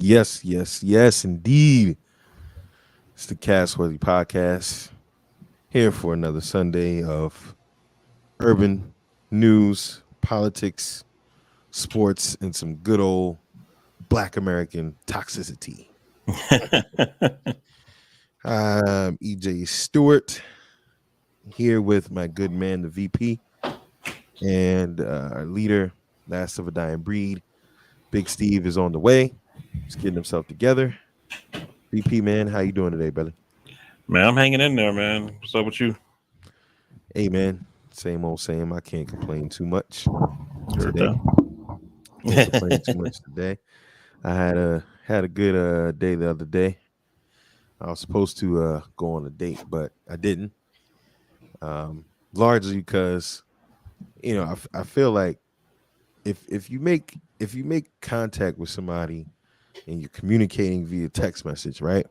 Yes, indeed. It's the Castworthy Podcast here for another Sunday of urban news, politics, sports, and some good old Black American toxicity. I'm EJ Stewart here with my good man, the VP, and our leader, last of a dying breed. Big Steve is on the way. He's getting himself together. VP, man, how you doing today, brother? Man, I'm hanging in there, man. What's up with you? Hey man, same old same. I can't complain too much Heard today. Can't complain too that. much today. I had a good day the other day. I was supposed to go on a date, but I didn't. Largely because I feel like if you make contact with somebody and you're communicating via text message, right?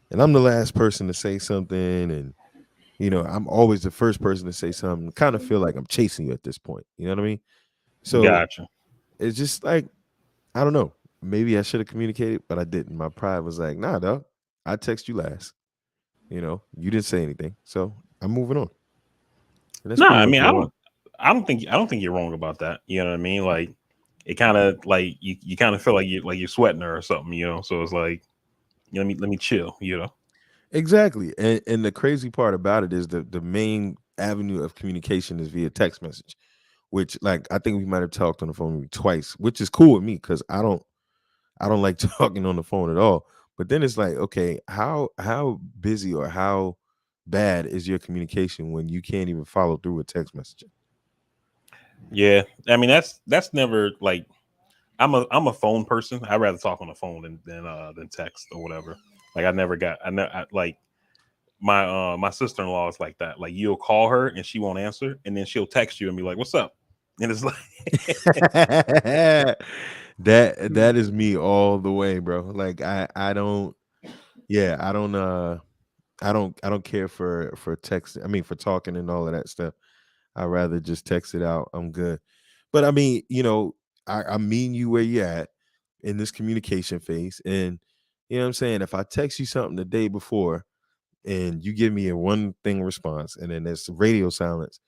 And I'm the last person to say something, and I'm always the first person to say something. Kind of feel like I'm chasing you at this point. You know what I mean? So Gotcha. it's just like I don't know. Maybe I should have communicated, but I didn't. My pride was like, nah, dog. I text you last. You didn't say anything, so I'm moving on. And that's No, pretty I much mean, what it was. I don't think you're wrong about that. You know what I mean? Like, it kind of like you kind of feel like you're sweating her or something. So it's like, let me chill. Exactly. And the crazy part about it is the main avenue of communication is via text message, which like I think we might have talked on the phone maybe twice, which is cool with me because I don't like talking on the phone at all. But then it's like, okay, how busy or how bad is your communication when you can't even follow through with text messaging? Yeah. I mean, that's never like I'm a phone person. I'd rather talk on the phone than text or whatever. Like like my sister in law is like that. Like you'll call her and she won't answer, and then she'll text you and be like, "What's up?" And it's like, that is me all the way, bro. Like I don't yeah, I don't care for text. I mean for talking and all of that stuff. I'd rather just text it out. I'm good. But I mean, I mean you where you at in this communication phase. And you know what I'm saying? If I text you something the day before and you give me a one thing response and then there's radio silence,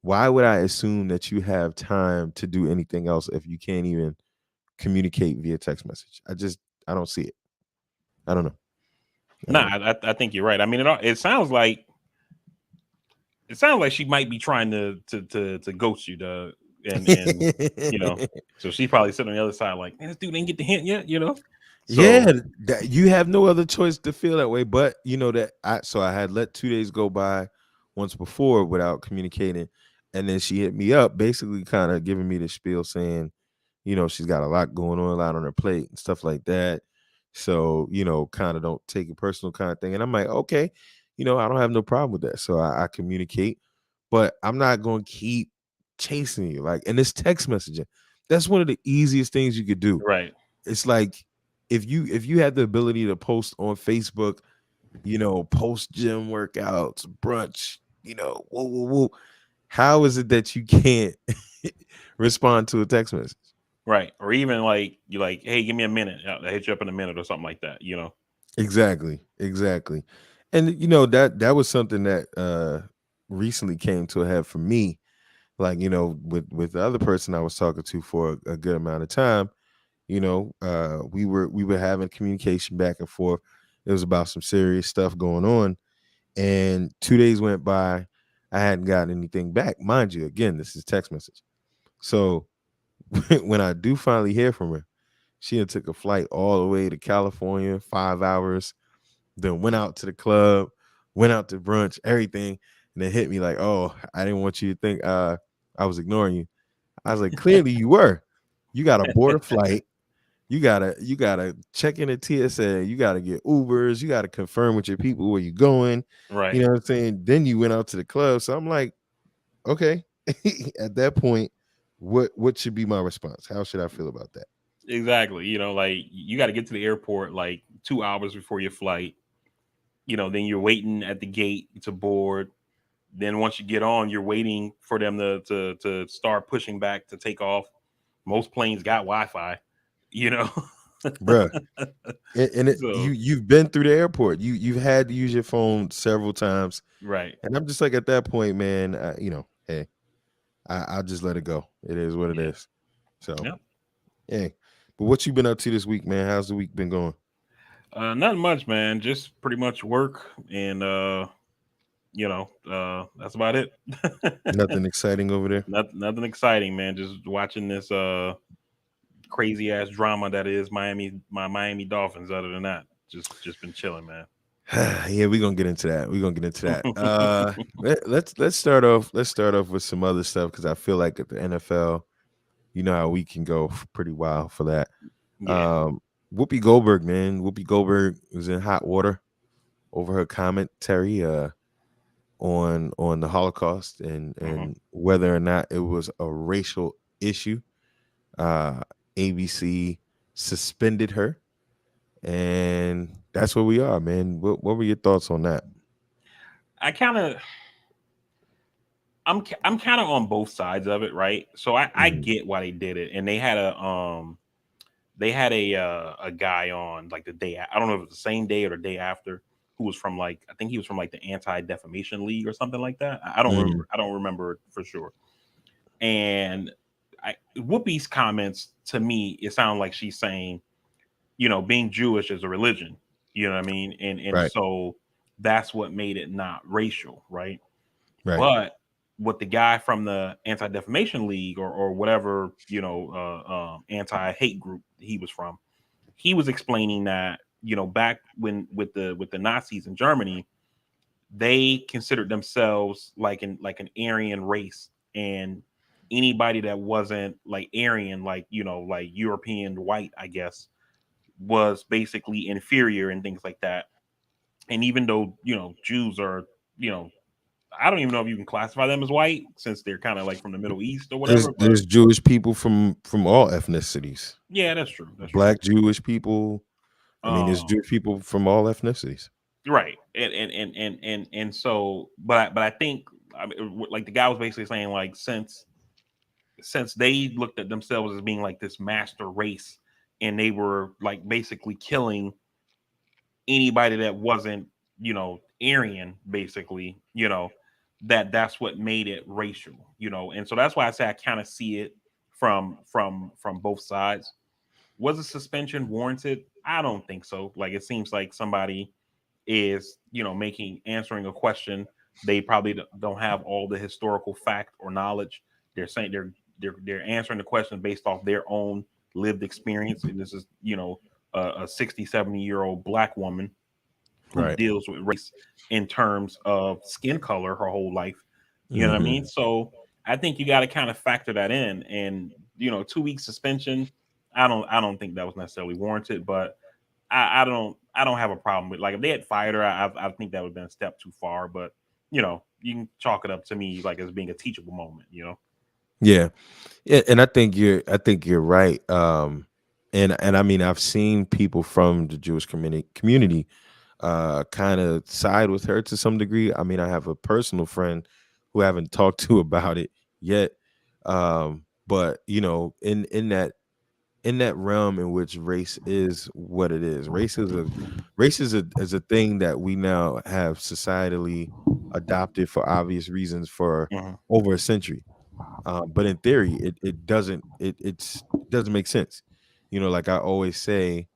why would I assume that you have time to do anything else if you can't even communicate via text message? I don't see it. I don't know. I nah, don't know. I think you're right. I mean, it sounds like she might be trying to ghost you, and you know, so she's probably sitting on the other side, like, man, this dude didn't get the hint yet. So Yeah, that you have no other choice to feel that way. But you know that I had let 2 days go by once before without communicating, and then she hit me up, basically kind of giving me the spiel saying, she's got a lot going on, a lot on her plate and stuff like that. So, kind of don't take it personal kind of thing. And I'm like, okay, I don't have no problem with that. So I communicate, but I'm not going to keep chasing you. Like, and this text messaging, that's one of the easiest things you could do. right. It's like if you had the ability to post on Facebook, post gym workouts, brunch, whoa, whoa, whoa. How is it that you can't respond to a text message? Right. Or even like you like, hey, give me a minute. I'll hit you up in a minute or something like that. Exactly. And that was something that recently came to a head for me. Like, with the other person I was talking to for a good amount of time, we were having communication back and forth. It was about some serious stuff going on. And 2 days went by. I hadn't gotten anything back. Mind you, again, this is text message. So when I do finally hear from her, she had took a flight all the way to California, 5 hours, then went out to the club, went out to brunch, everything, and then hit me like, "Oh, I didn't want you to think I was ignoring you." I was like, "Clearly you were. You got to board a flight. You gotta check in at TSA. You gotta get Ubers. You gotta confirm with your people where you going. You Right. know what I'm saying? Then you went out to the club. So I'm like, okay. At that point, what should be my response? How should I feel about that? Exactly. Like you got to get to the airport like 2 hours before your flight. Then you're waiting at the gate to board. Then once you get on, you're waiting for them to start pushing back to take off. Most planes got Wi-Fi, you know. bruh. And So you've been through the airport. You've had to use your phone several times, right, and I'm just like at that point, man. Hey, I'll just let it go. It is what it yeah, is. So, yeah. hey, but what you been up to this week, man? How's the week been going? Not much, man. Just pretty much work and that's about it. Nothing exciting over there. Nothing exciting, man. Just watching this crazy ass drama that is my Miami Dolphins. Other than that, just been chilling, man. Yeah, we're gonna get into that. We're gonna get into that. Let's start off. Let's start off with some other stuff because I feel like at the NFL, you know how we can go pretty wild for that. Yeah. Um, Whoopi Goldberg, man. Whoopi Goldberg was in hot water over her commentary on the Holocaust Hmm. and whether or not it was a racial issue. Uh, ABC suspended her, and that's where we are, man. What were your thoughts on that? I kind of I'm kind of on both sides of it, right? So I Mhm. get why they did it, and they had a guy on like the day I don't know if it was the same day or the day after who was from like I think he was from like the Anti Defamation League or something like that. I don't Mm, remember. I don't remember for sure. And Whoopi's comments to me, it sounded like she's saying, being Jewish is a religion. You know what I mean? And right, so that's what made it not racial, right? right. But what the guy from the Anti Defamation League or whatever anti hate group he was from, he was explaining that back when with the Nazis in Germany, they considered themselves like an Aryan race, and anybody that wasn't like Aryan, like like European white, I guess, was basically inferior and things like that. And even though Jews are you know I don't even know if you can classify them as white since they're kind of like from the Middle East or There's whatever, but there's Jewish people from all ethnicities. yeah, that's true. That's true. Black Jewish people. I mean, there's Um, Jewish people from all ethnicities. right, and so, but I think like the guy was basically saying like since they looked at themselves as being like this master race, and they were like basically killing anybody that wasn't Aryan, basically, that's what made it racial, and so that's why I say I kind of see it from both sides. Was a suspension warranted? I don't think so. Like it seems like somebody is making answering a question. They probably don't have all the historical fact or knowledge. They're saying they're answering the question based off their own lived experience, and this is a 60-70-year-old black woman who Right. deals with race in terms of skin color her whole life. You know what I Hmm. mean? So I think you got to kind of factor that in. And 2 week suspension, I don't think that was necessarily warranted, but I don't have a problem with like if they had fired her, I think that would have been a step too far. But you can chalk it up to me like as being a teachable moment. Yeah. Yeah, and I think you're right. And I mean I've seen people from the Jewish community kind of side with her to some degree. I mean, I have a personal friend who I haven't talked to about it yet. But in that realm in which race is what it is. Race is a thing that we now have societally adopted for obvious reasons for Hmm. over a century. But in theory, it doesn't make sense. Like I always say,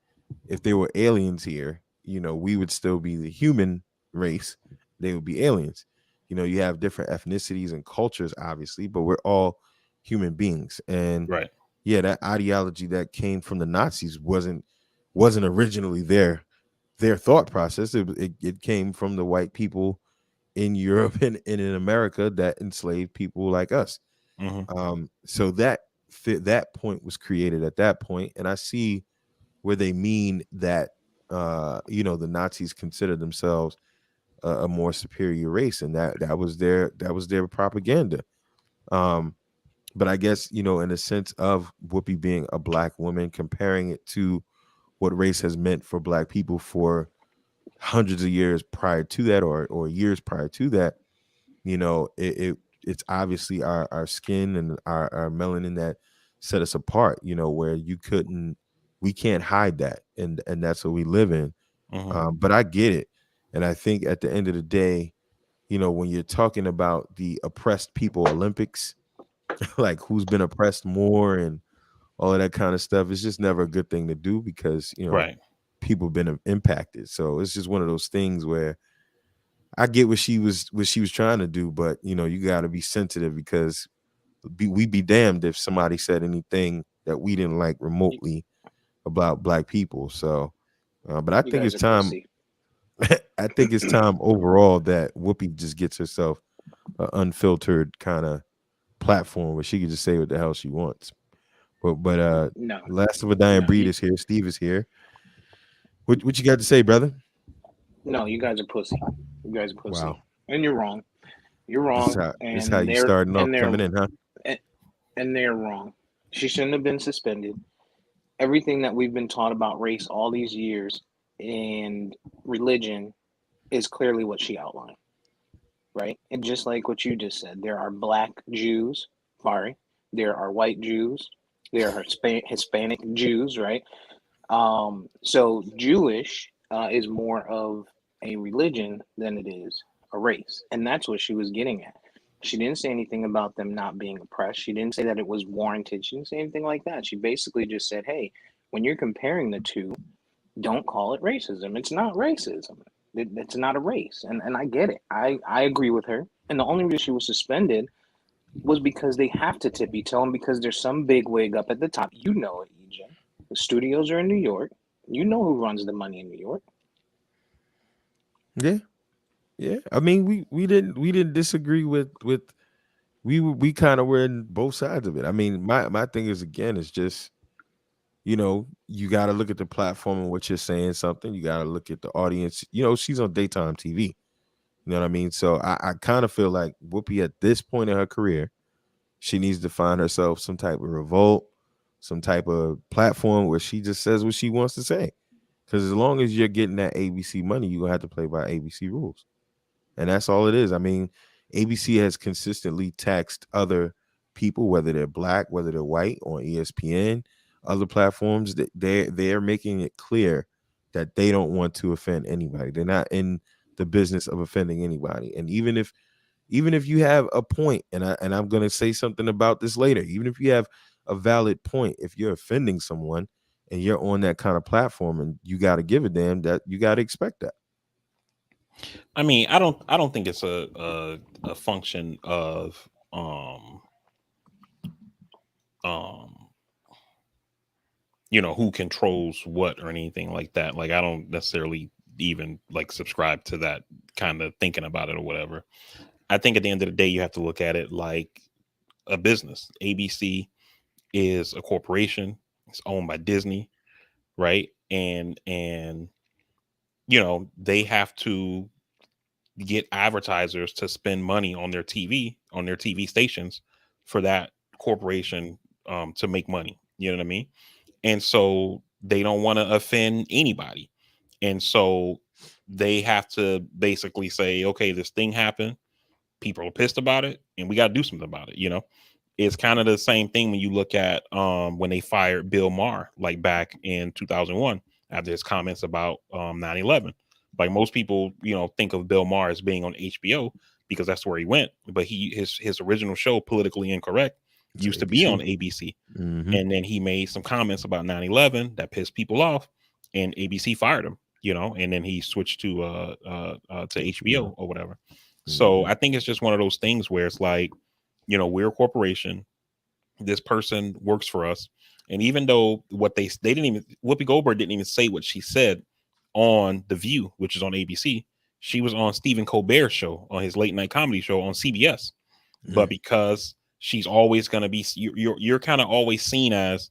if there were aliens here, we would still be the human race. They would be aliens. You have different ethnicities and cultures, obviously, but we're all human beings. And Right. yeah, that ideology that came from the Nazis wasn't originally their thought process. It came from the white people in Europe and in America that enslaved people like us. Hmm. So that point was created at that point, and I see where they mean that the Nazis consider themselves a more superior race, and that was their propaganda. Um, but I guess in a sense of Whoopi being a black woman, comparing it to what race has meant for black people for hundreds of years prior to that, or years prior to that, it's obviously our skin and our melanin that set us apart. Where you couldn't we can't hide that, and that's what we live in. But I get it, and I think at the end of the day, when you're talking about the oppressed people Olympics, like who's been oppressed more and all of that kind of stuff, it's just never a good thing to do because Right. people have been impacted. So it's just one of those things where I get what she was trying to do, but you got to be sensitive because we'd be damned if somebody said anything that we didn't like remotely about black people. So, but I You think guys it's are time. pussy. I think it's time overall that Whoopi just gets herself an unfiltered kind of platform where she can just say what the hell she wants. But No, last of a dying no, breed is here. Steve is here. What you got to say, brother? no. You guys are pussy. You guys are Wow, pussy, and you're wrong. You're this is wrong, how and you starting off and they're coming in, huh? and they're wrong. She shouldn't have been suspended. Everything that we've been taught about race all these years and religion is clearly what she outlined, right? And just like what you just said, there are black Jews, sorry, there are white Jews, there are Hispanic Jews, right? So Jewish is more of a religion than it is a race, and that's what she was getting at. She didn't say anything about them not being oppressed. She didn't say that it was warranted. She didn't say anything like that. She basically just said, "Hey, when you're comparing the two, don't call it racism. It's not racism. It's not a race." And I get it. I agree with her. And the only reason she was suspended was because they have to tippy toe him because there's some big wig up at the top. You know it, EJ. The studios are in New York. You know who runs the money in New York. Yeah, yeah. I mean, we didn't disagree with we kind of were in both sides of it. I mean, my thing is again, it's just you got to look at the platform and what you're saying something. You got to look at the audience. She's on daytime TV. You know what I mean? So I kind of feel like Whoopi at this point in her career, she needs to find herself some type of revolt, some type of platform where she just says what she wants to say. Because as long as you're getting that ABC money, you're gonna have to play by ABC rules. And that's all it is. I mean, ABC has consistently taxed other people, whether they're black, whether they're white, on ESPN, other platforms. That they're making it clear that they don't want to offend anybody. They're not in the business of offending anybody. And even if you have a point, and I'm gonna say something about this later, even if you have a valid point, if you're offending someone and you're on that kind of platform and you got to give a damn, that you got to expect that. I mean, I don't think it's a function of um who controls what or anything like that. Like, I don't necessarily even like subscribe to that kind of thinking about it or whatever. I think at the end of the day, you have to look at it like a business. ABC is a corporation. It's owned by Disney, right? And they have to get advertisers to spend money on their TV stations for that corporation to make money. You know what I mean? And so they don't want to offend anybody. And so they have to basically say, okay, this thing happened. People are pissed about it, and we got to do something about it. It's kind of the same thing when you look at when they fired Bill Maher, like back in 2001, after his comments about 9/11. Like, most people, think of Bill Maher as being on HBO because that's where he went. But his original show, Politically Incorrect, It's used to be ABC. on ABC. Mm-hmm. And then he made some comments about 9/11 that pissed people off, and ABC fired him. And then he switched to Yeah. HBO or whatever. So Mm-hmm. I think it's just one of those things where it's like, we're a corporation. This person works for us. And even though they didn't even, Whoopi Goldberg didn't even say what she said on The View, which is on ABC. She was on Stephen Colbert's show, on his late night comedy show on CBS. But because she's always going to be, you're kind of always seen as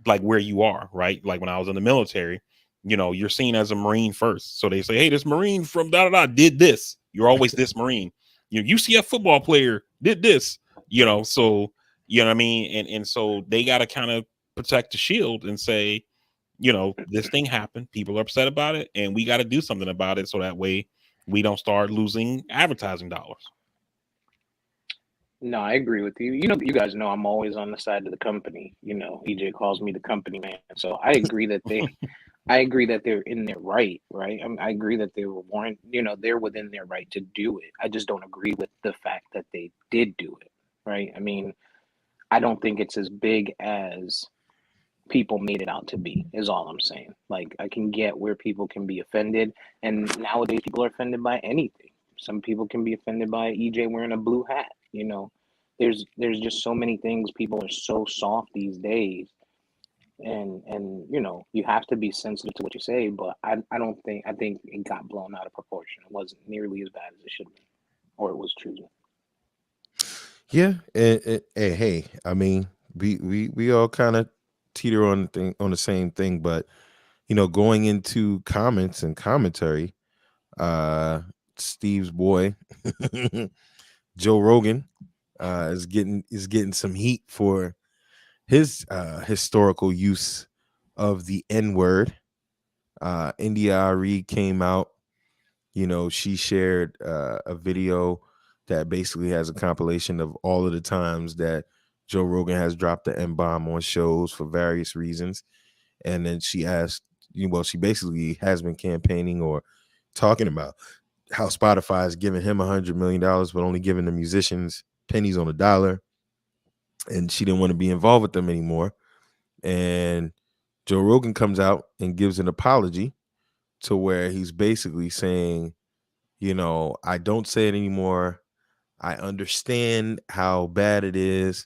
like where you are, right? Like when I was in the military, you're seen as a Marine first. So they say, hey, this Marine from da da da did this. You're always this Marine. UCF football player did this, so you know what I mean? And so they gotta kind of protect the shield and say, this thing happened, people are upset about it, and we gotta do something about it so that way we don't start losing advertising dollars. No, I agree with you. You guys know I'm always on the side of the company. EJ calls me the company man. So I agree that I agree that they're in their right, right? I agree that they were warrant, they're within their right to do it. I just don't agree with the fact that they did do it, right? I mean, I don't think it's as big as people made it out to be, is all I'm saying. Like, I can get where people can be offended, and nowadays people are offended by anything. Some people can be offended by EJ wearing a blue hat. There's just so many things. People are so soft these days, and you have to be sensitive to what you say. But I don't think I think it got blown out of proportion. It wasn't nearly as bad as it should have been, or it was choosing. Yeah, hey, I mean, we all kind of teeter on the same thing, but going into comments and commentary, Steve's boy, Joe Rogan, is getting some heat for his historical use of the N word. India Ari came out. She shared a video that basically has a compilation of all of the times that Joe Rogan has dropped the N-bomb on shows for various reasons. And then she asked, she basically has been campaigning or talking about how Spotify is giving him $100 million, but only giving the musicians pennies on a dollar. And she didn't want to be involved with them anymore. And Joe Rogan comes out and gives an apology to where he's basically saying, I don't say it anymore. I understand how bad it is.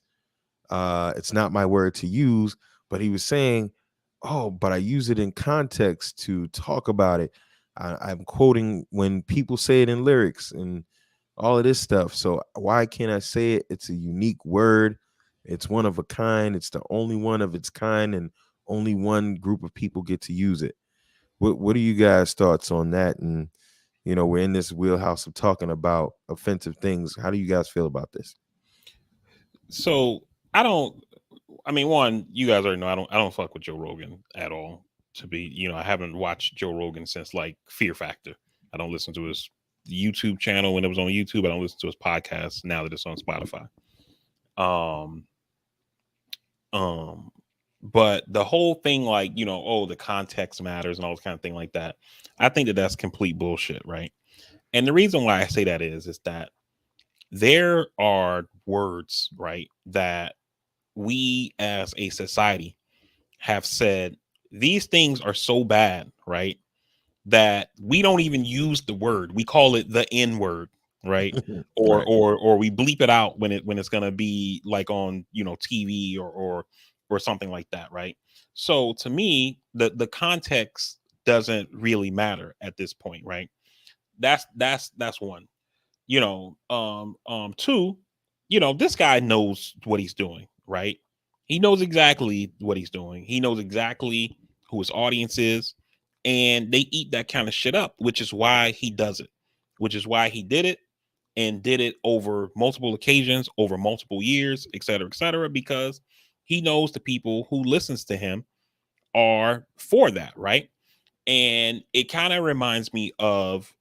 It's not my word to use, but he was saying, oh, but I use it in context to talk about it. I'm quoting when people say it in lyrics and all of this stuff. So why can't I say it? It's a unique word. It's one of a kind. It's the only one of its kind, and only one group of people get to use it. What are you guys' thoughts on that? And we're in this wheelhouse of talking about offensive things. How do you guys feel about this? So one, you guys already know I don't fuck with Joe Rogan at all. I haven't watched Joe Rogan since like Fear Factor. I don't listen to his YouTube channel when it was on YouTube. I don't listen to his podcast now that it's on Spotify. But the whole thing, like, the context matters and all this kind of thing like that. I think that that's complete bullshit, right? And the reason why I say that is that there are words, right, that we as a society have said these things are so bad, right, that we don't even use the word. We call it the N word, right? or Right. or we bleep it out when it's gonna be like on TV or something like that, right? So to me, the context doesn't really matter at this point, right? That's one. Two, this guy knows what he's doing, right? He knows exactly what he's doing. He knows exactly who his audience is, and they eat that kind of shit up, which is why he does it, which is why he did it and did it over multiple occasions, over multiple years, et cetera, because he knows the people who listens to him are for that, right? And it kind of reminds me of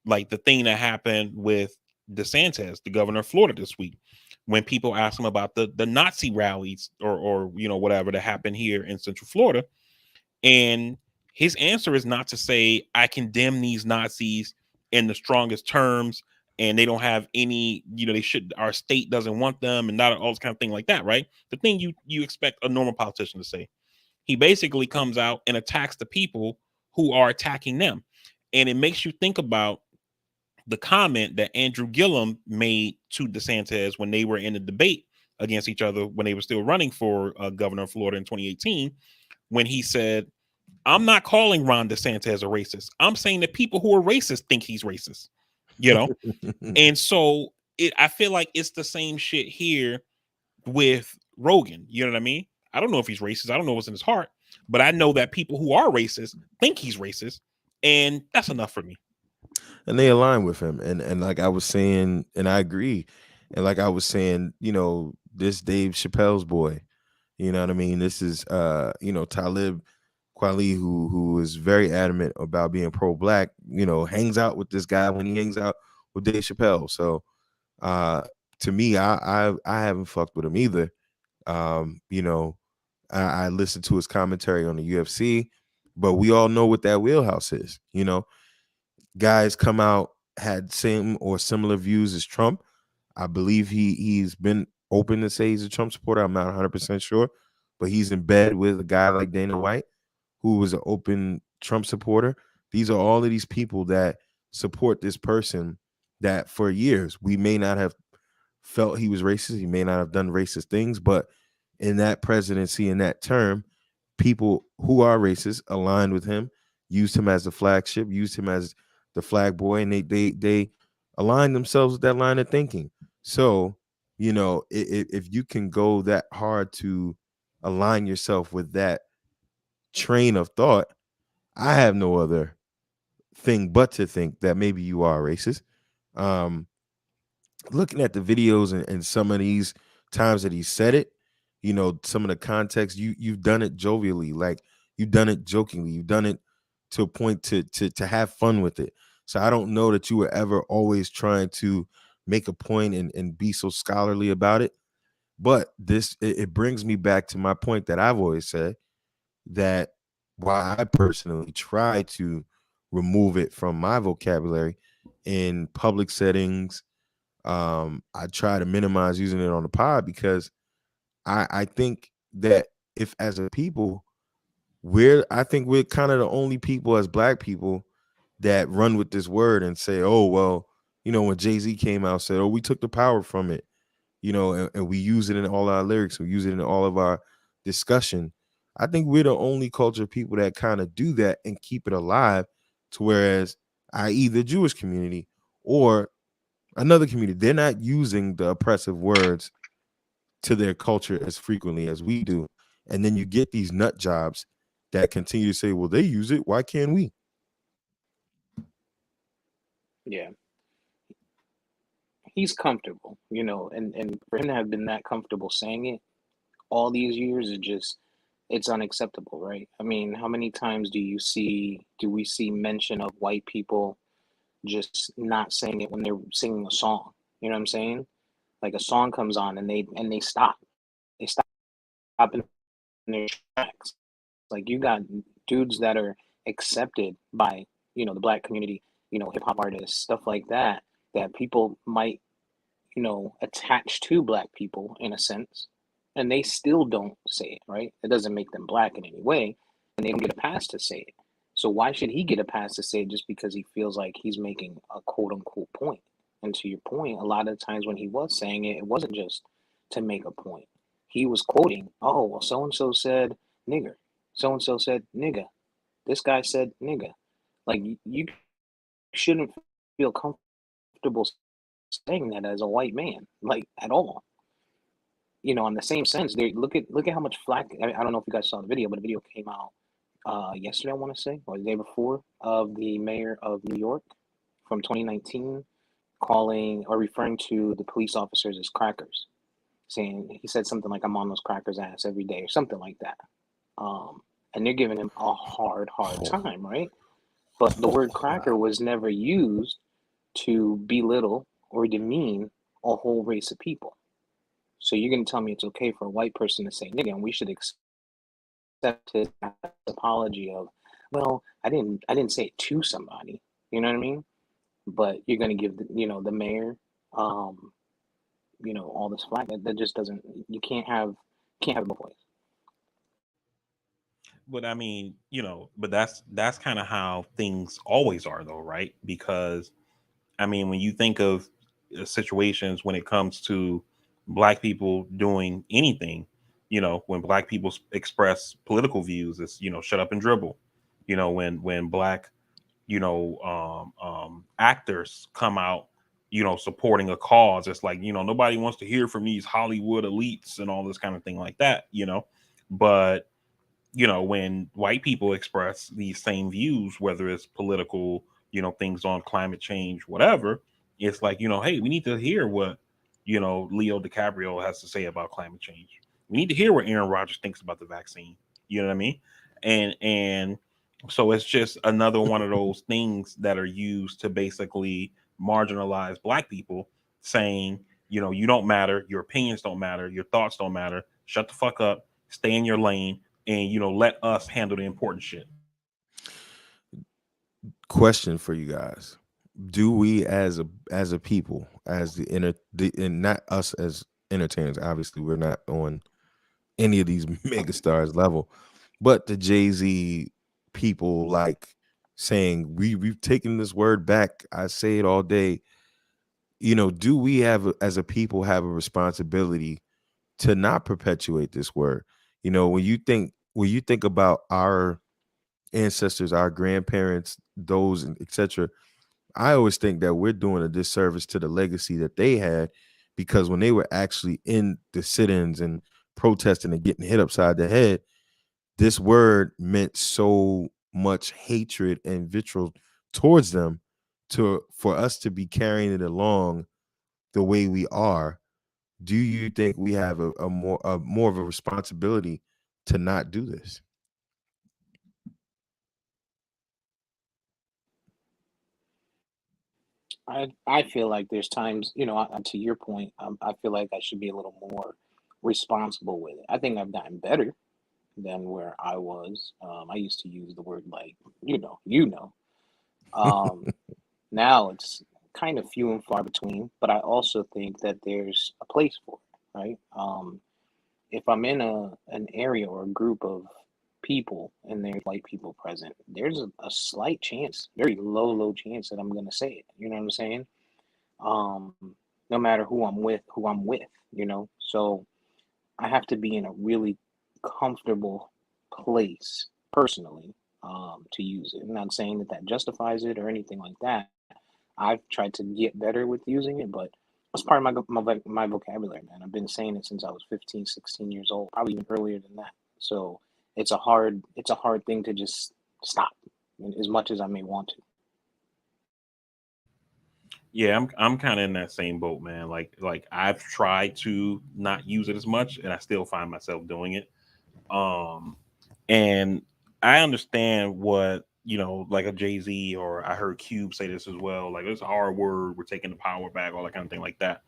like the thing that happened with DeSantis, the governor of Florida, this week, when people asked him about the Nazi rallies or whatever that happened here in Central Florida. And his answer is not to say, I condemn these Nazis in the strongest terms, and they don't have any, our state doesn't want them, and not all this kind of thing like that, right? The thing you expect a normal politician to say. He basically comes out and attacks the people who are attacking them. And it makes you think about the comment that Andrew Gillum made to DeSantis when they were in a debate against each other, when they were still running for governor of Florida in 2018, when he said, I'm not calling Ron DeSantis a racist. I'm saying that people who are racist think he's racist, And so I feel like it's the same shit here with Rogan. You know what I mean? I don't know if he's racist. I don't know what's in his heart, but I know that people who are racist think he's racist, and that's enough for me. And they align with him. And like I was saying, and I agree. And like I was saying, this Dave Chappelle's boy, you know what I mean? This is Talib Kweli, who is very adamant about being pro-black, hangs out with this guy when he hangs out with Dave Chappelle. So to me, I haven't fucked with him either. You know, I listened to his commentary on the UFC, but we all know what that wheelhouse is. You know, guys come out, had same or similar views as Trump. I believe he's been open to say he's a Trump supporter. I'm not 100% sure, but he's in bed with a guy like Dana White, who was an open Trump supporter. These are all of these people that support this person that for years we may not have felt he was racist. He may not have done racist things, but in that presidency, in that term, people who are racist aligned with him, used him as the flagship, used him as the flag boy, and they aligned themselves with that line of thinking. So, you know, if you can go that hard to align yourself with that train of thought, I have no other thing but to think that maybe you are racist. Um, Looking at the videos and some of these times that he said it, you know, some of the context, you've done it jovially, like you've done it jokingly, you've done it to a point to have fun with it. So I don't know that you were ever always trying to make a point and be so scholarly about it. But it brings me back to my point that I've always said, that while I personally try to remove it from my vocabulary in public settings, I try to minimize using it on the pod, because I think that if as a people I think we're kind of the only people as black people that run with this word and say, oh well, you know, when Jay-Z came out, said, oh, we took the power from it, you know, and we use it in all our lyrics, we use it in all of our discussion. I think we're the only culture of people that kind of do that and keep it alive, to whereas i.e. the Jewish community or another community, they're not using the oppressive words to their culture as frequently as we do. And then you get these nut jobs that continue to say, well, they use it, why can't we? Yeah, he's comfortable, you know, and for him to have been that comfortable saying it all these years is just, it's unacceptable, right? I mean, how many times do we see mention of white people just not saying it when they're singing a song? You know what I'm saying? Like a song comes on and they stop. They stop in their tracks. Like you got dudes that are accepted by, you know, the black community, you know, hip hop artists, stuff like that, that people might, you know, attach to black people in a sense, and they still don't say it, right? It doesn't make them black in any way, and they don't get a pass to say it. So why should he get a pass to say it just because he feels like he's making a quote unquote point? And to your point, a lot of times when he was saying it, it wasn't just to make a point. He was quoting, oh, well, so and so said nigger. So and so said nigga. This guy said nigga. Like you shouldn't feel comfortable saying that as a white man, like at all. You know, in the same sense, they look at how much flack. I don't know if you guys saw the video, but the video came out yesterday, I want to say, or the day before, of the mayor of New York from 2019 calling or referring to the police officers as crackers, saying he said something like, "I'm on those crackers' ass every day" or something like that. And they're giving him a hard time, right? But the word cracker was never used to belittle or demean a whole race of people. So you're going to tell me it's okay for a white person to say nigga, and we should accept his apology of, well, I didn't say it to somebody. You know what I mean? But you're going to give you know, the mayor, um, you know, all this flack. That just doesn't. You can't have both ways. But I mean, you know, but that's kind of how things always are, though, right? Because I mean, when you think of situations when it comes to black people doing anything, you know, when black people express political views, it's, you know, shut up and dribble. You know, when black, you know, actors come out, you know, supporting a cause, it's like, you know, nobody wants to hear from these Hollywood elites and all this kind of thing like that, you know. But you know, when white people express these same views, whether it's political, you know, things on climate change, whatever, it's like, you know, hey, we need to hear what, you know, Leo DiCaprio has to say about climate change. We need to hear what Aaron Rodgers thinks about the vaccine. You know what I mean? And so it's just another one of those things that are used to basically marginalize black people, saying, You don't matter. Your opinions don't matter. Your thoughts don't matter. Shut the fuck up. Stay in your lane, and let us handle the important shit. Question for you guys: do we, as a people, as and not us as entertainers? Obviously, we're not on any of these mega stars level, but the Jay-Z people, like, saying we've taken this word back. I say it all day. Do we as a people have a responsibility to not perpetuate this word? When you think about our ancestors, our grandparents, those, and etc., I always think that we're doing a disservice to the legacy that they had, because when they were actually in the sit-ins and protesting and getting hit upside the head, this word meant so much hatred and vitriol towards them, for us to be carrying it along the way we are. Do you think we have a more of a responsibility to not do this? I feel like there's times, to your point, I feel like I should be a little more responsible with it. I think I've gotten better than where I was. I used to use the word like, Um, now it's kind of few and far between, but I also think that there's a place for it, right? If I'm in an area or a group of people and there's white people present, there's a slight chance, very low chance that I'm gonna say it. You know what I'm saying? Um, no matter who I'm with. So I have to be in a really comfortable place personally to use it. I'm not saying that justifies it or anything like that. I've tried to get better with using it, but it's part of my vocabulary, man. I've been saying it since I was 15, 16 years old, probably even earlier than that. So it's a hard thing to just stop, as much as I may want to. Yeah, I'm kind of in that same boat, man. Like I've tried to not use it as much, and I still find myself doing it. Um, and I understand what like a Jay Z, or I heard Cube say this as well. Like, it's a hard word. We're taking the power back, all that kind of thing like that.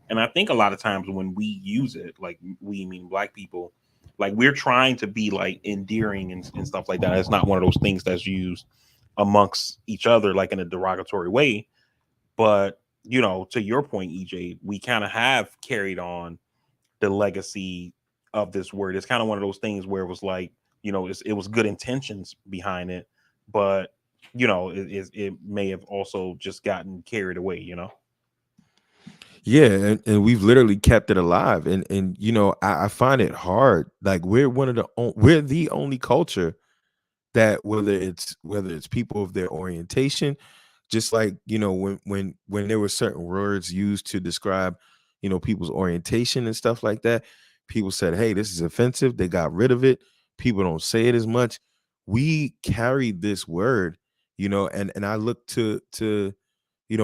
And I think a lot of times when we use it, like, we mean black people, like, we're trying to be like endearing and stuff like that. It's not one of those things that's used amongst each other like in a derogatory way. But to your point, EJ, we kind of have carried on the legacy of this word. It's kind of one of those things where it was like, it was good intentions behind it, but it may have also just gotten carried away. Yeah, and we've literally kept it alive, and I find it hard. Like, we're the only culture that, whether it's people of their orientation, just like, when there were certain words used to describe, people's orientation and stuff like that, people said, hey, this is offensive. They got rid of it. People don't say it as much. We carried this word, and I look to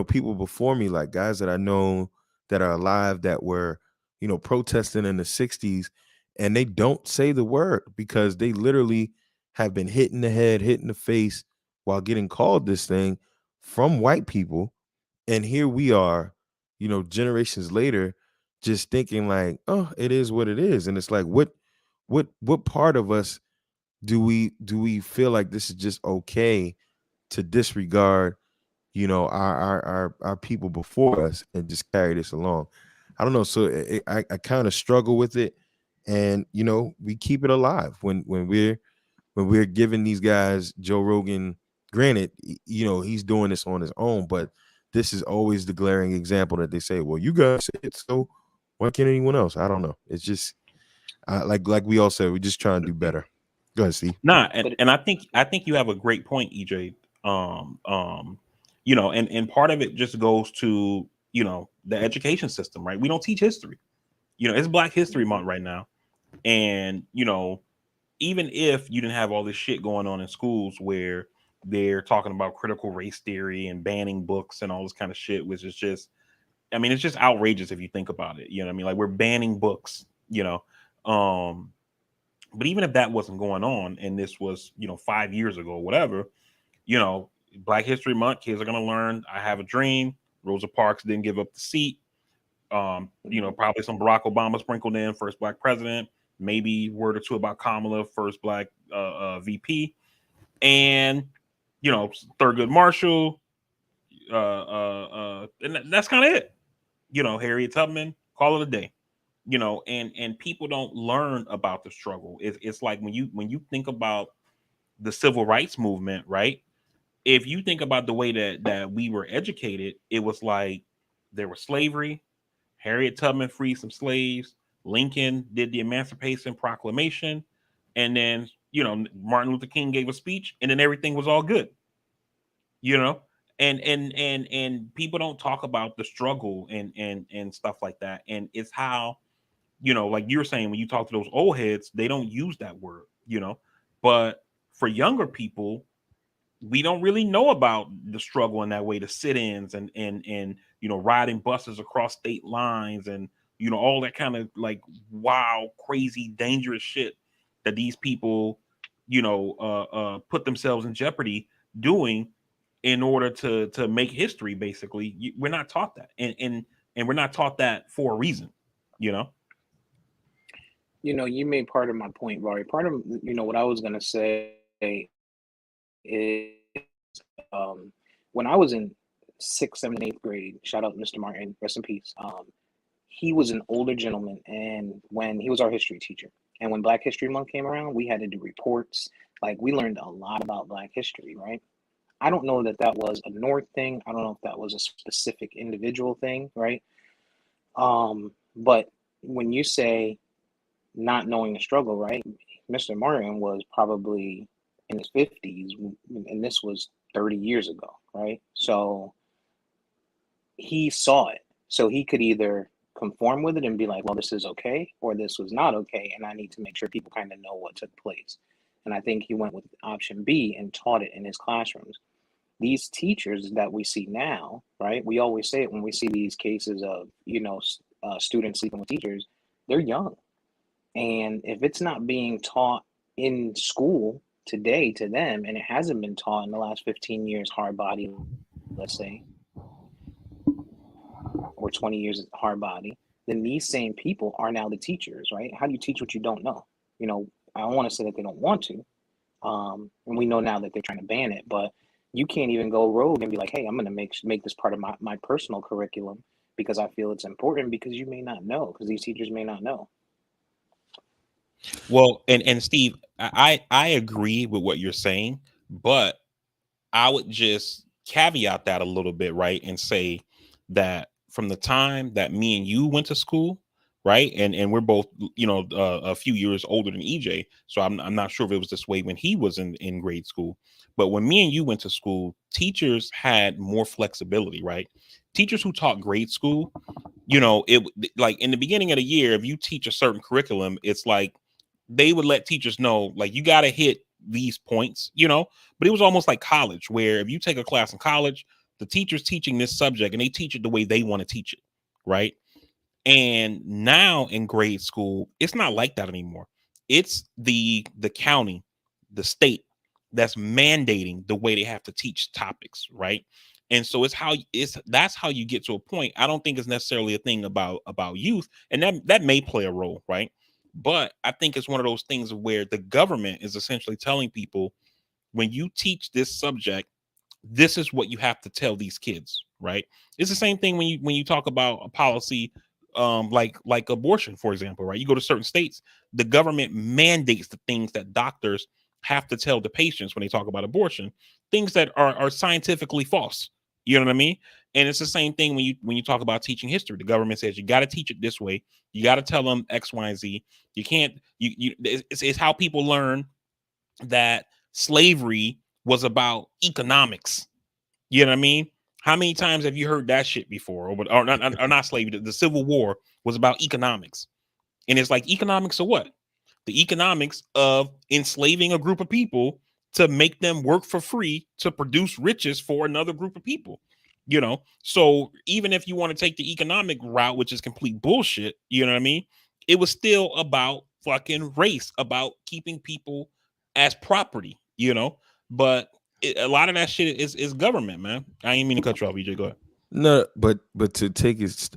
people before me, like guys that I know that are alive, that were, protesting in the 60s, and they don't say the word because they literally have been hit in the head, hit in the face, while getting called this thing from white people. And here we are, generations later, just thinking like, oh, it is what it is. And it's like, what part of us do we feel like this is just okay to disregard, our people before us, and just carry this along? I don't know. So I kind of struggle with it, and we keep it alive when we're giving these guys Joe Rogan. Granted, he's doing this on his own, but this is always the glaring example that they say, well, you guys say it, so why can't anyone else? I don't know. It's just, like we all said, we just trying to do better. Go ahead, Steve. Nah, and, But and I think you have a great point, EJ. And part of it just goes to the education system, right? We don't teach history. It's Black History Month right now, and even if you didn't have all this shit going on in schools where they're talking about critical race theory and banning books and all this kind of shit, which is just, I mean, it's just outrageous if you think about it. You know what I mean? Like, we're banning books. Um, but even if that wasn't going on, and this was 5 years ago, or whatever, you know, Black History Month, kids are gonna learn. I have a dream. Rosa Parks didn't give up the seat. Probably some Barack Obama sprinkled in, first black president, maybe word or two about Kamala, first black VP, and Thurgood Marshall, and that's kind of it. Harriet Tubman, call it a day. And people don't learn about the struggle. It's like when you think about the civil rights movement, right? If you think about the way that we were educated, it was like there was slavery. Harriet Tubman freed some slaves. Lincoln did the Emancipation Proclamation, and then Martin Luther King gave a speech, and then everything was all good. And people don't talk about the struggle and stuff like that. And it's how, like you were saying, when you talk to those old heads, they don't use that word. But for younger people, we don't really know about the struggle in that way, the sit-ins and riding buses across state lines and all that kind of like wow, crazy, dangerous shit that these people put themselves in jeopardy doing in order to make history. Basically, we're not taught that, and we're not taught that for a reason. You made part of my point, Barry. Part of what I was gonna say is when I was in 6th, 7th, 8th grade, shout out Mr. Martin, rest in peace. He was an older gentleman, and when he was our history teacher, and when Black History Month came around, we had to do reports. Like, we learned a lot about Black history, right? I don't know that was a North thing. I don't know if that was a specific individual thing, right? But when you say not knowing the struggle, right? Mr. Martin was probably in his 50s, and this was 30 years ago, right? So he saw it. So he could either conform with it and be like, well, this is okay, or this was not okay, and I need to make sure people kind of know what took place. And I think he went with option B and taught it in his classrooms. These teachers that we see now, right? We always say it when we see these cases of, students sleeping with teachers, they're young. And if it's not being taught in school today to them, and it hasn't been taught in the last 15 years, hard body, let's say, or 20 years hard body, then these same people are now the teachers, right? How do you teach what you don't know? I don't want to say that they don't want to. And we know now that they're trying to ban it, but you can't even go rogue and be like, hey, I'm going to make this part of my personal curriculum because I feel it's important, because you may not know, because these teachers may not know. Well, and Steve, I agree with what you're saying, but I would just caveat that a little bit, right? And say that from the time that me and you went to school, right? And we're both, a few years older than EJ. So I'm not sure if it was this way when he was in grade school. But when me and you went to school, teachers had more flexibility, right? Teachers who taught grade school, it like in the beginning of the year, if you teach a certain curriculum, it's like they would let teachers know, like, you got to hit these points, but it was almost like college, where if you take a class in college, the teacher's teaching this subject and they teach it the way they want to teach it, right? And now in grade school, it's not like that anymore. It's the county, the state that's mandating the way they have to teach topics, right? And so that's how you get to a point. I don't think it's necessarily a thing about youth, and that may play a role, right? But I think it's one of those things where the government is essentially telling people, when you teach this subject, this is what you have to tell these kids, right? It's the same thing when you talk about a policy like abortion, for example, right? You go to certain states, the government mandates the things that doctors have to tell the patients when they talk about abortion, things that are scientifically false. You know what I mean? And it's the same thing when you talk about teaching history. The government says you got to teach it this way. You got to tell them X, Y, and Z. You can't. It's how people learn that slavery was about economics. You know what I mean? How many times have you heard that shit before? Or not slavery. The Civil War was about economics. And it's like, economics of what? The economics of enslaving a group of people to make them work for free to produce riches for another group of people. So even if you want to take the economic route, which is complete bullshit, you know what I mean? It was still about fucking race, about keeping people as property, But a lot of that shit is government, man. I ain't mean to cut you off, EJ. Go ahead. No, but to take it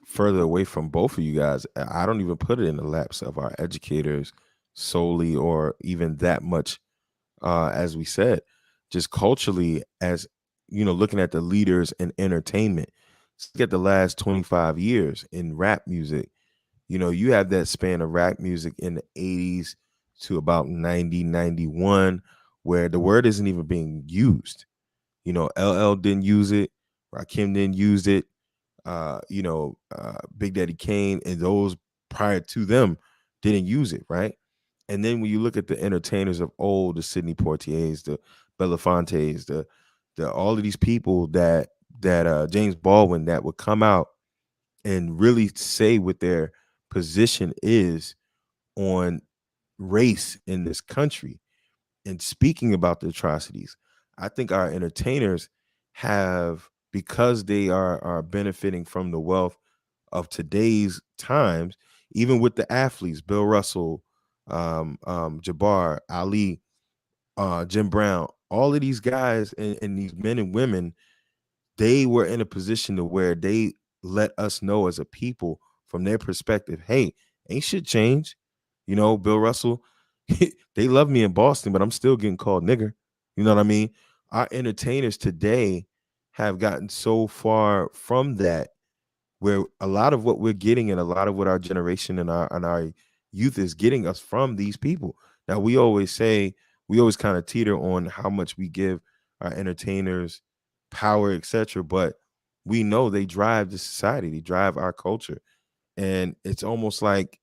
further away from both of you guys, I don't even put it in the laps of our educators solely, or even that much. As we said, just culturally, as looking at the leaders in entertainment. Let's look at the last 25 years in rap music. You have that span of rap music in the 80s to about 90, 91, where the word isn't even being used. LL didn't use it, Rakim didn't use it, Big Daddy Kane and those prior to them didn't use it, right? And then when you look at the entertainers of old, the Sidney Poitiers, the Belafontes, the all of these people that James Baldwin, that would come out and really say what their position is on race in this country and speaking about the atrocities. I think our entertainers have, because they are benefiting from the wealth of today's times, even with the athletes, Bill Russell, Jabbar, Ali, Jim Brown, all of these guys and these men and women, they were in a position to where they let us know as a people from their perspective, hey, ain't shit changed. Bill Russell, they love me in Boston, but I'm still getting called nigger. You know what I mean? Our entertainers today have gotten so far from that, where a lot of what we're getting and a lot of what our generation and our youth is getting us from these people. Now, we always kind of teeter on how much we give our entertainers power, etc. But we know they drive the society, they drive our culture. And it's almost like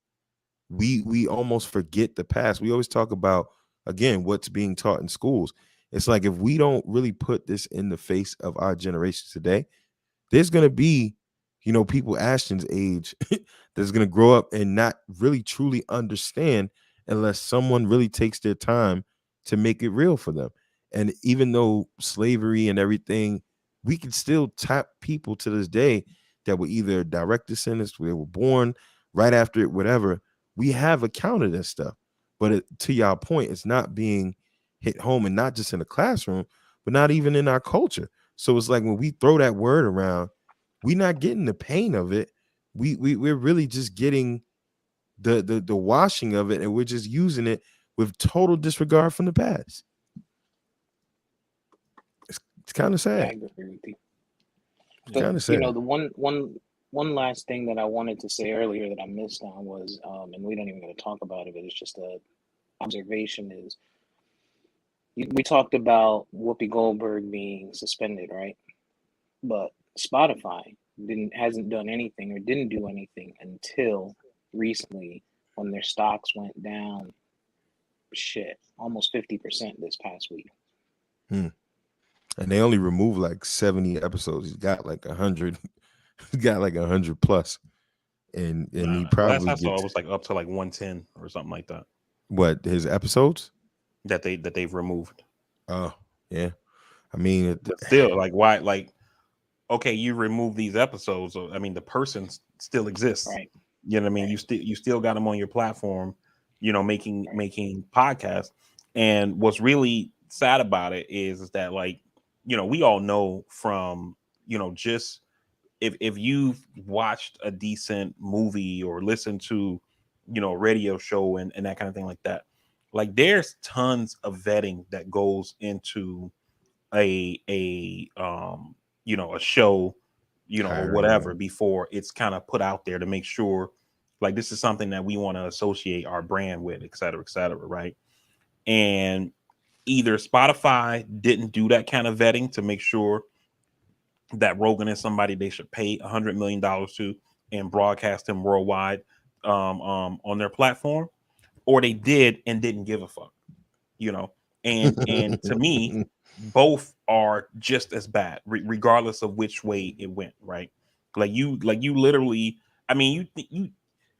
we almost forget the past. We always talk about, again, what's being taught in schools. It's like, if we don't really put this in the face of our generation today, there's going to be, people Ashton's age that's going to grow up and not really truly understand unless someone really takes their time to make it real for them. And even though slavery and everything, we can still tap people to this day that were either direct descendants, they were born right after it, whatever. We have accounted that stuff. But to y'all point, it's not being hit home, and not just in the classroom, but not even in our culture. So it's like, when we throw that word around, we're not getting the pain of it. We're really just getting the washing of it, and we're just using it with total disregard from the past. It's kind of Yeah, I sad. agree with you. It's But kind of sad. the one last thing that I wanted to say earlier that I missed on was, and we don't even going to talk about it, but it's just a observation is, we talked about Whoopi Goldberg being suspended, right? But Spotify hasn't done anything, or didn't do anything until recently, when their stocks went down, shit, almost 50% this past week. Hmm. And they only removed like 70 episodes. He's got like 100. He's got like 100 plus, and he Last probably I saw, it gets was like up to like 110 or something like that what, his episodes. that they've removed. Oh yeah, I mean, But still, like, why? Like, okay, you remove these episodes. I mean, the person still exists. Right, You know what I mean? right, You still got them on your platform. Making right. making podcasts. And what's really sad about it is that, like, we all know from just if you've watched a decent movie or listened to a radio show and that kind of thing like that, like, there's tons of vetting that goes into a show, or Hiring whatever, them. before it's kind of put out there to make sure, like, this is something that we want to associate our brand with, et cetera, right? And either Spotify didn't do that kind of vetting to make sure that Rogan is somebody they should pay $100 million to and broadcast him worldwide, on their platform, or they did and didn't give a fuck, you know. And to me, both are just as bad, regardless of which way it went. Right? Like you literally. I mean,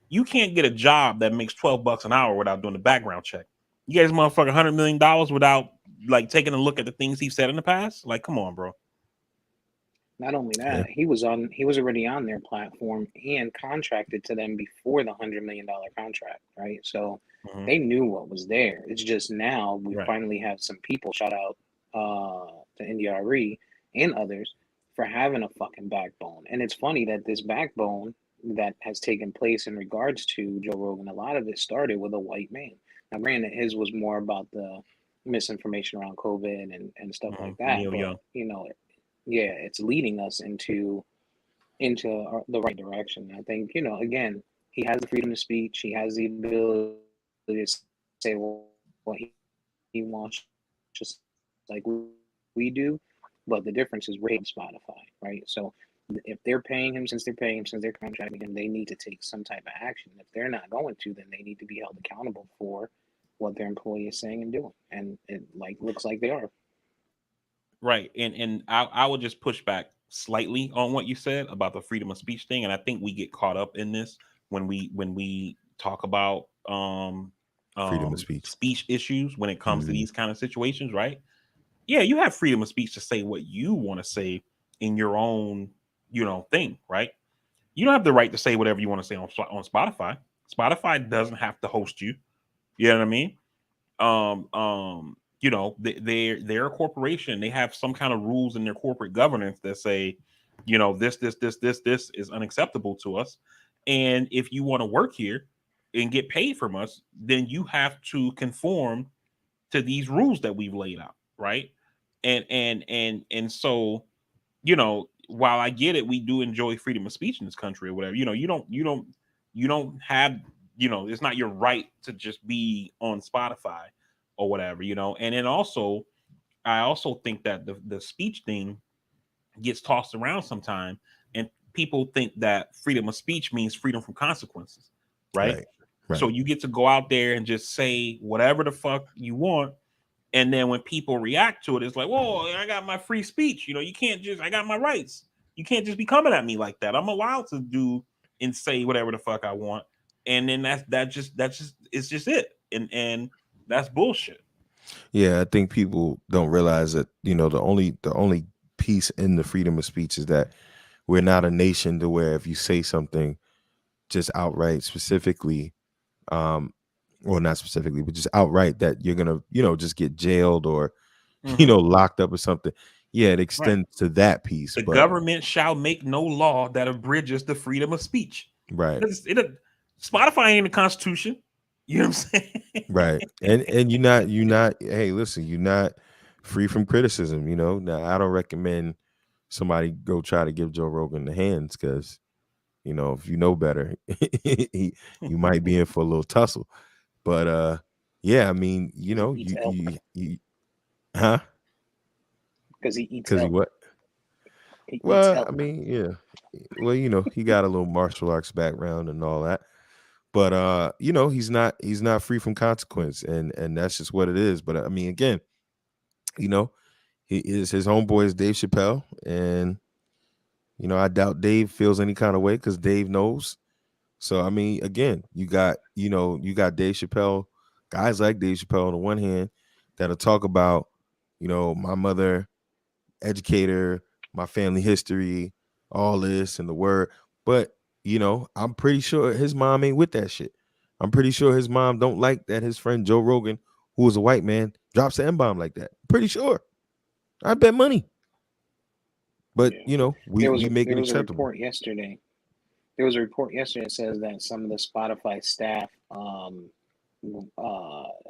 you can't get a job that makes $12 an hour without doing the background check. You guys, motherfucker, $100 million without, like, taking a look at the things he said in the past. Like, come on, bro. Not only Yeah. that, he was already on their platform and contracted to them before the $100 million contract, right? So Mhm. they knew what was there. It's just now we Right. finally have some people, shout out to NDRE and others, for having a fucking backbone. And it's funny that this backbone that has taken place in regards to Joe Rogan, a lot of it started with a white man. Now, granted, his was more about the misinformation around COVID and stuff like that, Neil but Young. yeah, it's leading us into the right direction. I think again, he has the freedom of speech. He has the ability to say what he wants, just like we do. But the difference is we're paying Spotify, right? So if they're paying him, since they're paying him, since they're contracting him, they need to take some type of action. If they're not going to, then they need to be held accountable for what their employee is saying and doing. And it looks like they are. Right. And I would just push back slightly on what you said about the freedom of speech thing. And I think we get caught up in this when we talk about Freedom of speech. speech issues when it comes to Mhm. these kind of situations, right? Yeah, you have freedom of speech to say what you want to say in your own, thing, right? You don't have the right to say whatever you want to say on Spotify. Spotify doesn't have to host you. You know what I mean? They're a corporation. They have some kind of rules in their corporate governance that say, this is unacceptable to us. And if you want to work here and get paid from us, then you have to conform to these rules that we've laid out, right? And so, while I get it, we do enjoy freedom of speech in this country or whatever. You don't have, it's not your right to just be on Spotify or whatever, And then also, I also think that the speech thing gets tossed around sometime, and people think that freedom of speech means freedom from consequences, right? Right. So Right. you get to go out there and just say whatever the fuck you want, and then when people react to it, it's like, whoa, I got my free speech. You can't just, I got my rights. You can't just be coming at me like that. I'm allowed to do and say whatever the fuck I want. And then it's just it. And that's bullshit. Yeah, I think people don't realize that, the only piece in the freedom of speech is that we're not a nation to where if you say something just outright specifically, um, well, not specifically, but just outright that you're gonna, just get jailed or, Mhm. locked up or something. Yeah, it Right. extends to that piece, The but government shall make no law that abridges the freedom of speech. right, Spotify ain't in the Constitution. You know what I'm saying? right, and you're not. Hey, listen, you're not free from criticism. Now I don't recommend somebody go try to give Joe Rogan the hands because if you know better, you might be in for a little tussle. But yeah, I mean, He eats elk huh? because he eats Because he elk. what? He eats Well, I elk. mean, yeah. Well, he got a little martial arts background and all that. But he's not free from consequence, and that's just what it is. But I mean, again, you know, his homeboy is Dave Chappelle, and I doubt Dave feels any kind of way because Dave knows. So I mean, again, you got Dave Chappelle, guys like Dave Chappelle on the one hand that'll talk about, my mother, educator, my family history, all this and the word. But I'm pretty sure his mom ain't with that shit. I'm pretty sure his mom don't like that his friend Joe Rogan, who is a white man, drops an M-bomb like that. Pretty sure. I bet money. But Yeah. we There was we a make there it was a acceptable. report yesterday. There was a report yesterday that says that some of the Spotify staff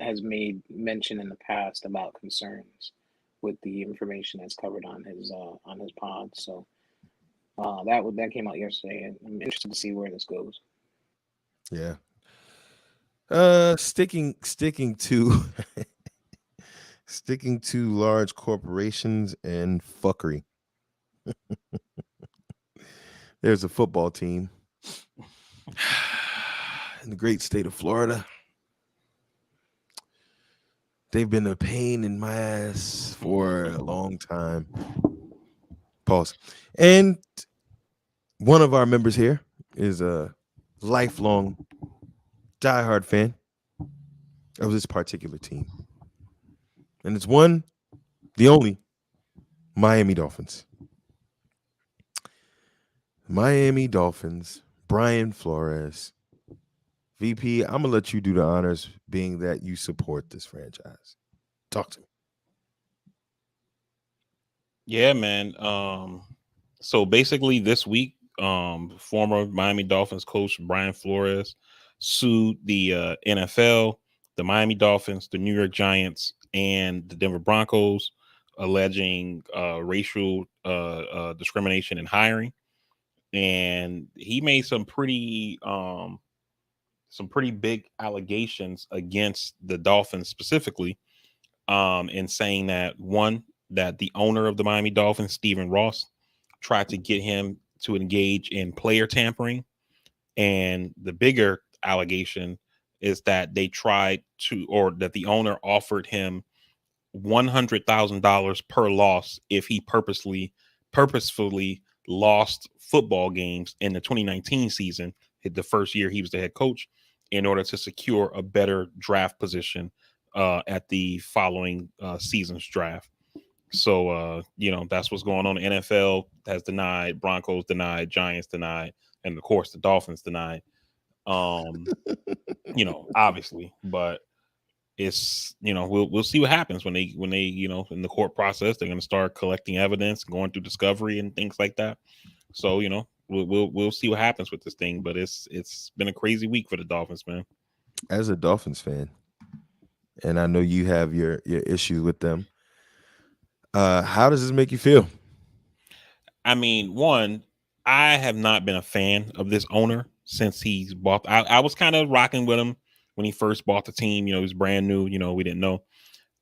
has made mention in the past about concerns with the information that's covered on his pod. So that came out yesterday, and I'm interested to see where this goes. Yeah. Sticking to sticking to large corporations and fuckery. There's a football team in the great state of Florida. They've been a pain in my ass for a long time. Pause. And one of our members here is a lifelong diehard fan of this particular team. And it's the only Miami Dolphins. Miami Dolphins, Brian Flores. VP, I'm going to let you do the honors being that you support this franchise. Talk to me. Yeah, man. So basically, this week, former Miami Dolphins coach Brian Flores sued the NFL, the Miami Dolphins, the New York Giants, and the Denver Broncos, alleging racial discrimination in hiring. And he made some pretty big allegations against the Dolphins specifically, in saying that one, that the owner of the Miami Dolphins, Stephen Ross, tried to get him to engage in player tampering. And the bigger allegation is that they tried to, or that the owner offered him $100,000 per loss if he purposefully lost football games in the 2019 season, the first year he was the head coach, in order to secure a better draft position at the following season's draft. So that's what's going on. The NFL has denied, Broncos denied, Giants denied, and of course the Dolphins denied. Um, Obviously, but it's we'll see what happens when they in the court process. They're going to start collecting evidence, going through discovery and things like that. So we'll see what happens with this thing. But it's been a crazy week for the Dolphins, man. As a Dolphins fan, and I know you have your issues with them. How does this make you feel? I mean, one, I have not been a fan of this owner since he's bought. I was kind of rocking with him when he first bought the team. He was brand new. We didn't know.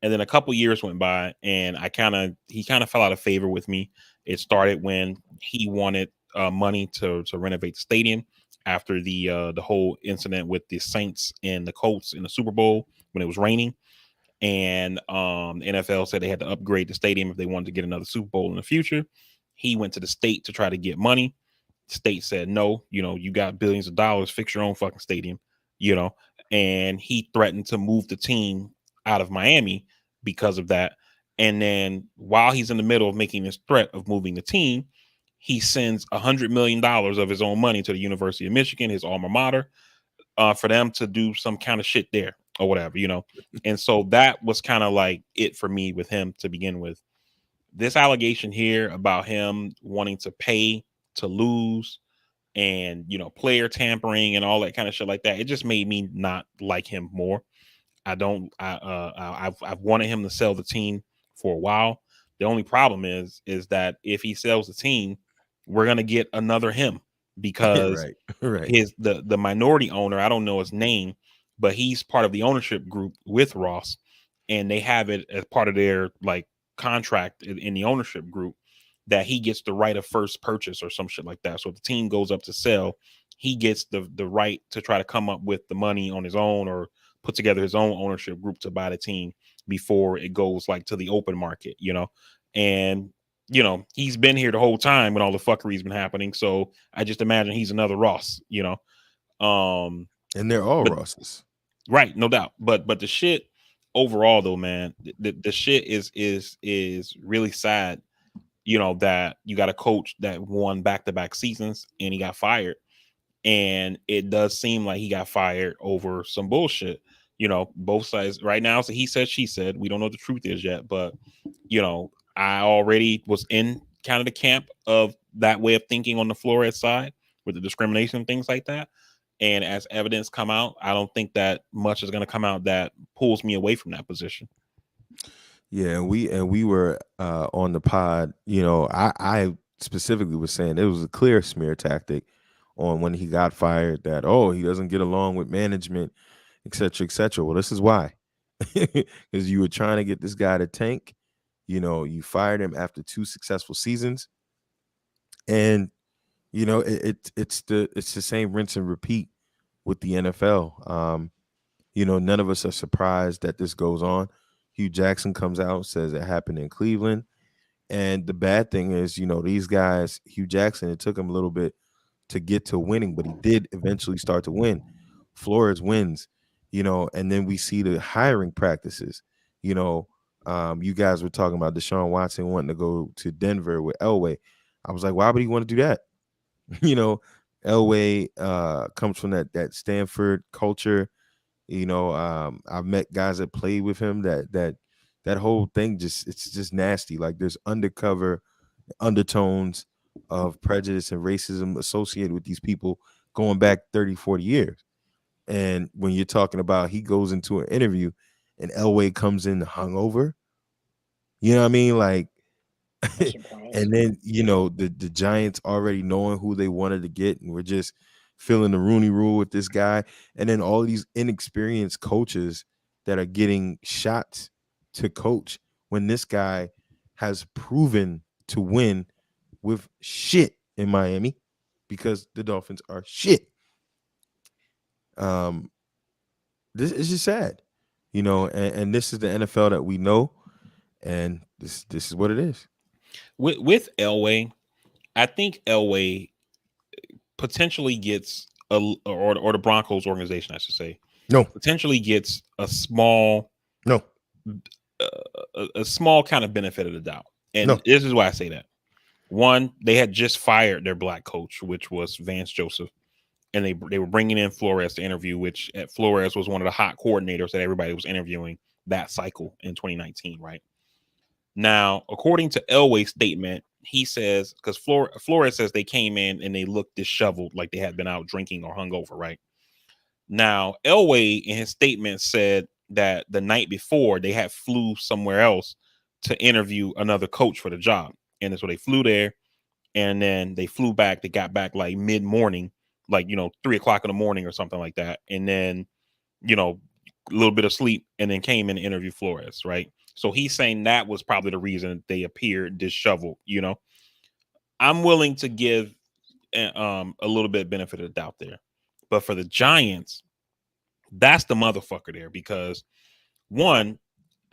And then a couple years went by, and he kind of fell out of favor with me. It started when he wanted money to renovate the stadium after the whole incident with the Saints and the Colts in the Super Bowl when it was raining. And the NFL said they had to upgrade the stadium if they wanted to get another Super Bowl in the future. He went to the state to try to get money. State said no. You got billions of dollars, fix your own fucking stadium. And he threatened to move the team out of Miami because of that. And then while he's in the middle of making this threat of moving the team, he sends $100 million of his own money to the University of Michigan, his alma mater, for them to do some kind of shit there or whatever. And so that was kind of like it for me with him to begin with. This allegation here about him wanting to pay to lose and player tampering and all that kind of shit like that, it just made me not like him more. I've wanted him to sell the team for a while. The only problem is that if he sells the team, we're gonna get another him, because right. the minority owner, I don't know his name, but he's part of the ownership group with Ross, and they have it as part of their like contract in the ownership group that he gets the right of first purchase or some shit like that. So if the team goes up to sell, he gets the right to try to come up with the money on his own or put together his own ownership group to buy the team before it goes like to the open market, and he's been here the whole time when all the fuckery's been happening. So I just imagine he's another Ross, And they're all Rosses. Right, no doubt. But the shit overall though, man, the shit is really sad, that you got a coach that won back-to-back seasons and he got fired. And it does seem like he got fired over some bullshit. Both sides right now. So he said, she said, we don't know what the truth is yet, but I already was in kind of the camp of that way of thinking on the Flores side with the discrimination and things like that. And as evidence come out, I don't think that much is going to come out that pulls me away from that position. Yeah, and we were on the pod. I specifically was saying it was a clear smear tactic on when he got fired, that he doesn't get along with management, et cetera, et cetera. Well, this is why, because you were trying to get this guy to tank. You fired him after 2 successful seasons, and it's the same rinse and repeat with the NFL. None of us are surprised that this goes on. Hugh Jackson comes out and says it happened in Cleveland. And the bad thing is, these guys, Hugh Jackson, it took him a little bit to get to winning, but he did eventually start to win. Flores wins, and then we see the hiring practices. You guys were talking about Deshaun Watson wanting to go to Denver with Elway. I was like, why would he want to do that? Elway comes from that Stanford culture. I've met guys that played with him that whole thing it's just nasty. Like there's undertones of prejudice and racism associated with these people going back 30, 40 years. And when you're talking about he goes into an interview and Elway comes in hungover, you know what I mean? Like, and then, you know, the Giants already knowing who they wanted to get, and we're just filling the Rooney Rule with this guy. And then all these inexperienced coaches that are getting shots to coach when this guy has proven to win with shit in Miami because the Dolphins are shit. This is just sad, you know, and this is the NFL that we know, and this is what it is. With Elway, I think Elway potentially gets or the Broncos organization, I should say, potentially gets a small a small kind of benefit of the doubt. And this is why I say that. One, they had just fired their black coach, which was Vance Joseph, and they were bringing in Flores to interview, which Flores was one of the hot coordinators that everybody was interviewing that cycle in 2019, right? Now, according to Elway's statement, he says, because Flores says they came in and they looked disheveled, like they had been out drinking or hungover, right? Now, Elway in his statement said that the night before they had flew somewhere else to interview another coach for the job. And so they flew there and then they flew back. They got back like mid-morning, like, 3:00 in the morning or something like that. And then, a little bit of sleep and then came in and interviewed Flores, right? So he's saying that was probably the reason they appeared disheveled, I'm willing to give a little bit of benefit of the doubt there. But for the Giants, that's the motherfucker there, because one,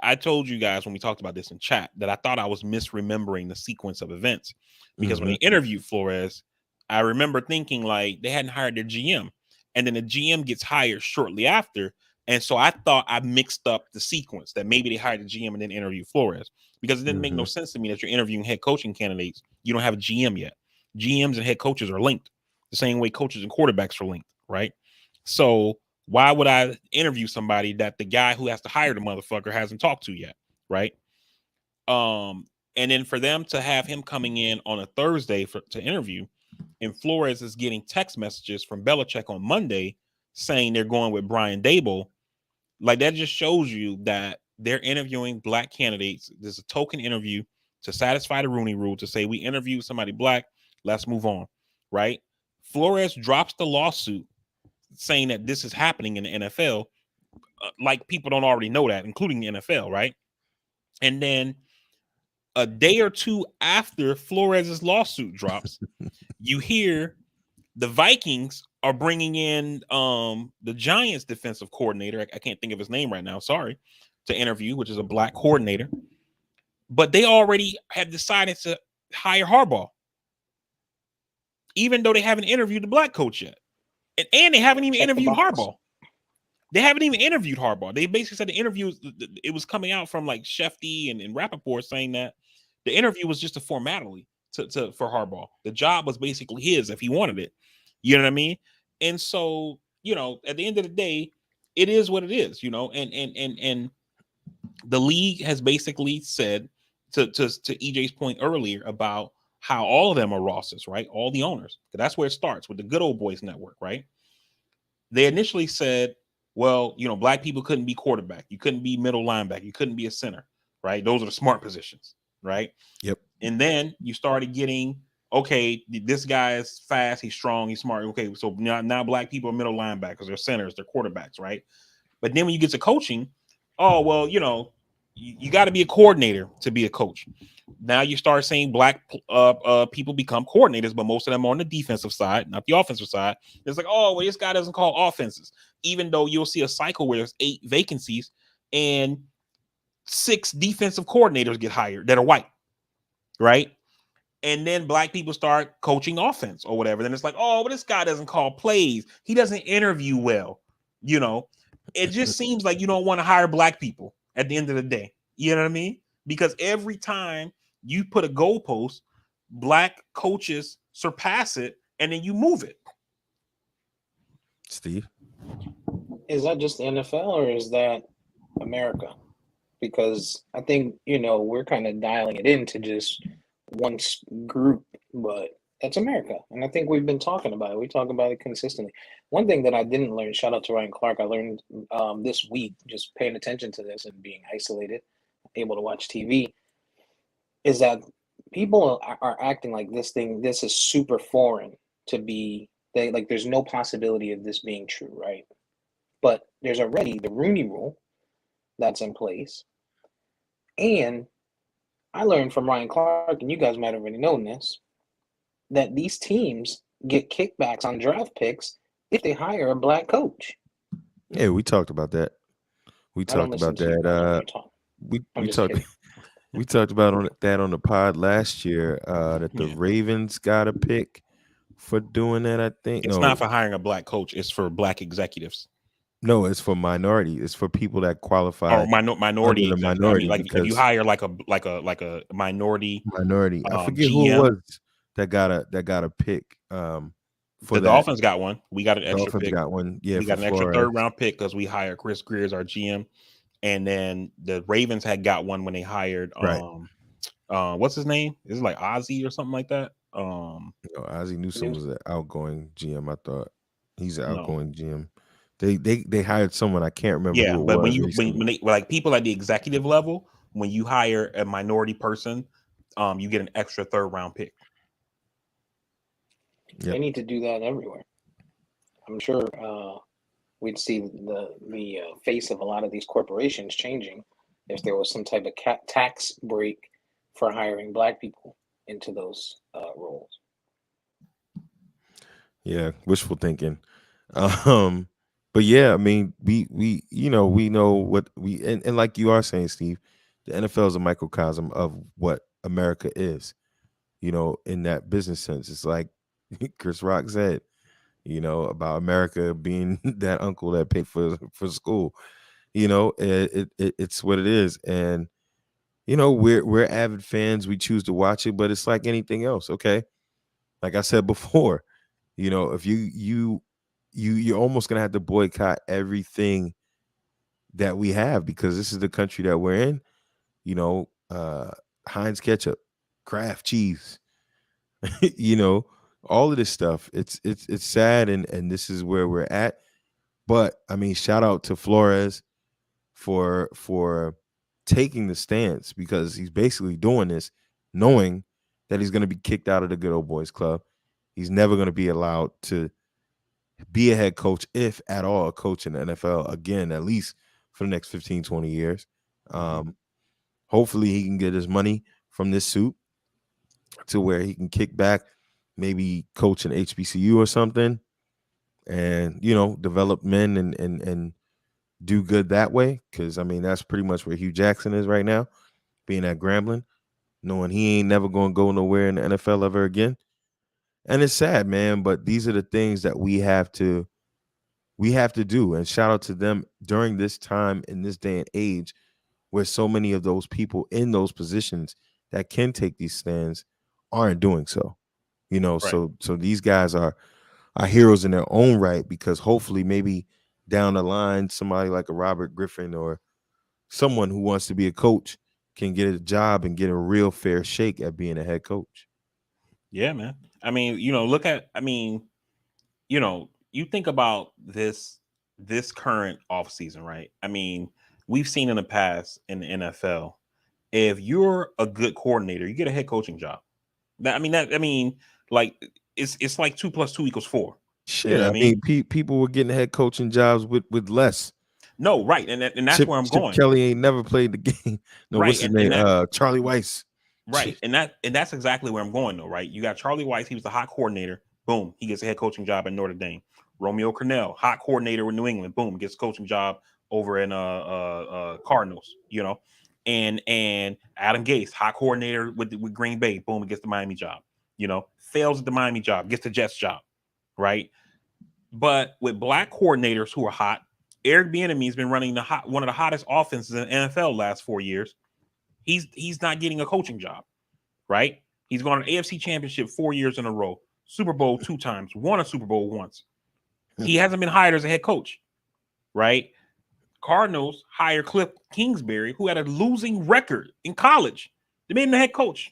I told you guys when we talked about this in chat that I thought I was misremembering the sequence of events, because when they interviewed Flores, I remember thinking like they hadn't hired their GM, and then the GM gets hired shortly after. And so I thought I mixed up the sequence, that maybe they hired the GM and then interviewed Flores, because it didn't make no sense to me that you're interviewing head coaching candidates. You don't have a GM yet. GMs and head coaches are linked the same way coaches and quarterbacks are linked, right? So why would I interview somebody that the guy who has to hire the motherfucker hasn't talked to yet, right? And then for them to have him coming in on a Thursday to interview, and Flores is getting text messages from Belichick on Monday saying they're going with Brian Daboll, like that just shows you that they're interviewing black candidates. There's a token interview to satisfy the Rooney Rule, to say we interviewed somebody black, let's move on, right? Flores drops the lawsuit saying that this is happening in the NFL, like people don't already know that, including the NFL, right? And then a day or two after Flores' lawsuit drops, you hear the Vikings are bringing in the Giants defensive coordinator. I can't think of his name right now, sorry, to interview, which is a black coordinator. But they already have decided to hire Harbaugh, even though they haven't interviewed the black coach yet. And they haven't even interviewed Harbaugh. They haven't even interviewed Harbaugh. They basically said the interview, it was coming out from like Shefty and Rappaport saying that the interview was just a formality for Harbaugh. The job was basically his if he wanted it. You know what I mean? And so, at the end of the day, it is what it is, and the league has basically said, to EJ's point earlier about how all of them are Rosses, right? All the owners. That's where it starts with the Good Old Boys Network, right? They initially said, well, black people couldn't be quarterback. You couldn't be middle linebacker. You couldn't be a center, right? Those are the smart positions, right? Yep. And then you started getting, okay, this guy is fast, he's strong, he's smart. Okay, so now black people are middle linebackers, they're centers, they're quarterbacks, right? But then when you get to coaching, oh, well, you got to be a coordinator to be a coach. Now you start saying black people become coordinators, but most of them are on the defensive side, not the offensive side. It's like, oh, well, this guy doesn't call offenses, even though you'll see a cycle where there's 8 vacancies and 6 defensive coordinators get hired that are white, right? And then black people start coaching offense or whatever. Then it's like, oh, but this guy doesn't call plays. He doesn't interview well. It just seems like you don't want to hire black people at the end of the day. You know what I mean? Because every time you put a goalpost, black coaches surpass it, and then you move it. Steve? Is that just the NFL or is that America? Because I think, we're kind of dialing it into just one group but that's America. And I think we've been talking about it. We talk about it consistently. One thing that I didn't learn, shout out to Ryan Clark, I learned this week, just paying attention to this and being isolated, able to watch TV, is that people are acting like this is super foreign to be, like there's no possibility of this being true, right? But there's already the Rooney Rule that's in place. And I learned from Ryan Clark, and you guys might have already known this, that these teams get kickbacks on draft picks if they hire a black coach. Yeah, we talked about that. We talked about that. We talked we talked about that on the pod last year. That the Ravens got a pick for doing that. I think it's not for hiring a black coach. It's for black executives. No, it's for minority. It's for people that qualify. Or minority. I mean, like if you hire like a minority. I forget who it was that got a pick. For the Dolphins got one. We got an extra Dolphins pick. Got one. Yeah, we got an extra third round pick because we hired Chris Greer as our GM, and then the Ravens had got one when they hired what's his name? Is it like Ozzie or something like that? Ozzie Newsome was an outgoing GM. I thought he's an outgoing GM. They hired someone, I can't remember. Yeah, but when they, like people at the executive level, when you hire a minority person, you get an extra third round pick. Yep. They need to do that everywhere. I'm sure we'd see the face of a lot of these corporations changing if there was some type of tax break for hiring black people into those roles. Yeah, wishful thinking. But yeah, I mean, we know what and like you are saying, Steve, the NFL is a microcosm of what America is. In that business sense, it's like Chris Rock said, about America being that uncle that paid for school. It's what it is, and we're avid fans. We choose to watch it, but it's like anything else. Okay, like I said before, if you're almost gonna have to boycott everything that we have because this is the country that we're in. Heinz ketchup, Kraft cheese, all of this stuff. It's sad, and this is where we're at. But I mean, shout out to Flores for taking the stance, because he's basically doing this knowing that he's going to be kicked out of the good old boys club. He's never going to be allowed to be a head coach, if at all, a coach in the NFL again, at least for the next 15, 20 years. Hopefully he can get his money from this suit to where he can kick back, maybe coach an HBCU or something, and develop men and do good that way. Because I mean, that's pretty much where Hugh Jackson is right now, being at Grambling, knowing he ain't never going to go nowhere in the NFL ever again. And it's sad, man, but these are the things that we have to do. And shout out to them during this time, in this day and age, where so many of those people in those positions that can take these stands aren't doing so. Right. So these guys are heroes in their own right, because hopefully maybe down the line, somebody like a Robert Griffin or someone who wants to be a coach can get a job and get a real fair shake at being a head coach. Yeah, man. I mean, you think about this current off season, right? I mean, we've seen in the past in the NFL, if you're a good coordinator, you get a head coaching job. Like it's like 2 + 2 = 4. Shit, you know I mean, people were getting head coaching jobs with less. No, right, and that's where I'm going. Kelly ain't never played the game. No, right, what's his name? Charlie Weiss. Right, and that's exactly where I'm going, though. Right, you got Charlie Weiss. He was the hot coordinator. Boom, he gets a head coaching job at Notre Dame. Romeo Cornell, hot coordinator with New England. Boom, gets a coaching job over in Cardinals. And Adam Gase, hot coordinator with Green Bay. Boom, he gets the Miami job. Fails at the Miami job, gets the Jets job. Right, but with black coordinators who are hot, Eric Bieniemy's been running one of the hottest offenses in the NFL last 4 years. He's not getting a coaching job, right? He's gone to AFC Championship 4 years in a row, Super Bowl 2 times, won a Super Bowl once. He hasn't been hired as a head coach, right? Cardinals hired Cliff Kingsbury, who had a losing record in college. They made him the head coach.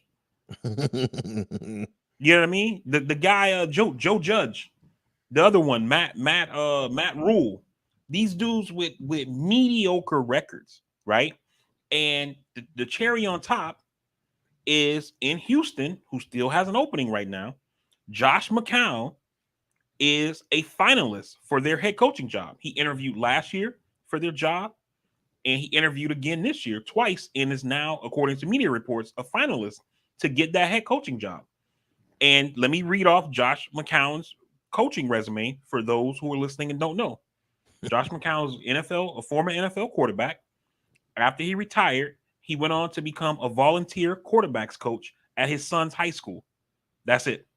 You know what I mean? The guy Joe Judge, the other one Matt Rule. These dudes with mediocre records, right? And the cherry on top is in Houston, who still has an opening right now. Josh McCown is a finalist for their head coaching job. He interviewed last year for their job, and he interviewed again this year twice, and is now, according to media reports, a finalist to get that head coaching job. And let me read off Josh McCown's coaching resume for those who are listening and don't know. Josh McCown's a former NFL quarterback. After he retired, he went on to become a volunteer quarterbacks coach at his son's high school. That's it.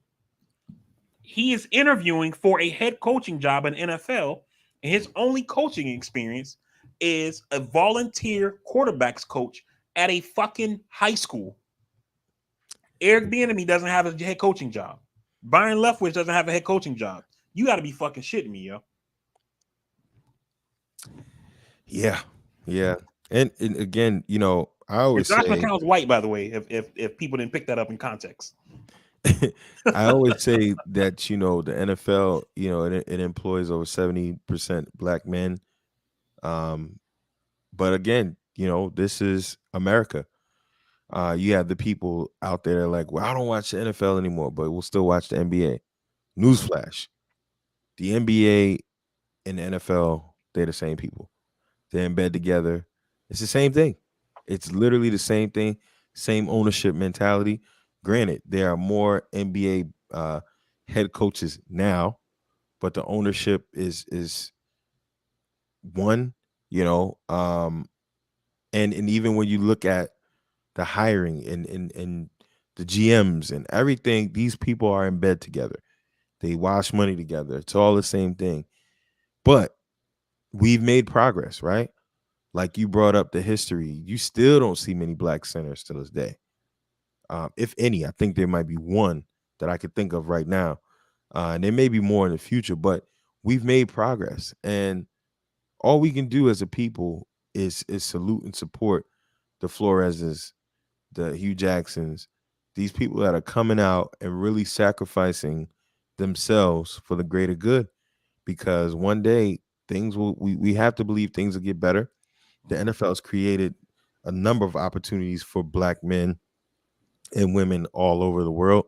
He is interviewing for a head coaching job in NFL, and his only coaching experience is a volunteer quarterbacks coach at a fucking high school. Eric Bieniemy doesn't have a head coaching job. Byron Leftwich doesn't have a head coaching job. You got to be fucking shitting me, yo. Yeah, yeah. And again, I And always Josh say, McCown's white, by the way, if people didn't pick that up in context. I always say that the NFL, it employs over 70% black men. But again, this is America. You have the people out there that are like, well, I don't watch the NFL anymore, but we'll still watch the NBA. Newsflash: the NBA and the NFL, they're the same people. They're in bed together. It's the same thing. It's literally the same thing, same ownership mentality. Granted, there are more NBA head coaches now, but the ownership is one, and even when you look at the hiring and the GMs and everything, these people are in bed together. They wash money together. It's all the same thing. But we've made progress, right? Like you brought up the history. You still don't see many black centers to this day. If any, I think there might be one that I could think of right now. And there may be more in the future, but we've made progress. And all we can do as a people is salute and support the Floreses, the Hugh Jacksons, these people that are coming out and really sacrificing themselves for the greater good. Because one day we have to believe things will get better. The NFL has created a number of opportunities for black men and women all over the world.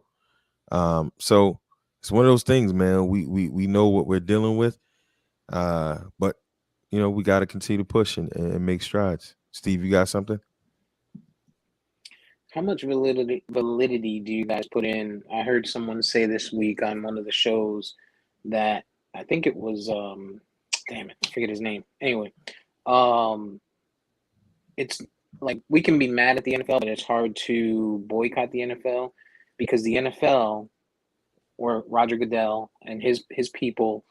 So it's one of those things, man. We know what we're dealing with, but we got to continue to push and make strides. Steve, you got something? How much validity do you guys put in? I heard someone say this week on one of the shows that I think it was damn it, I forget his name. Anyway, it's like we can be mad at the NFL, but it's hard to boycott the NFL because the NFL or Roger Goodell and his people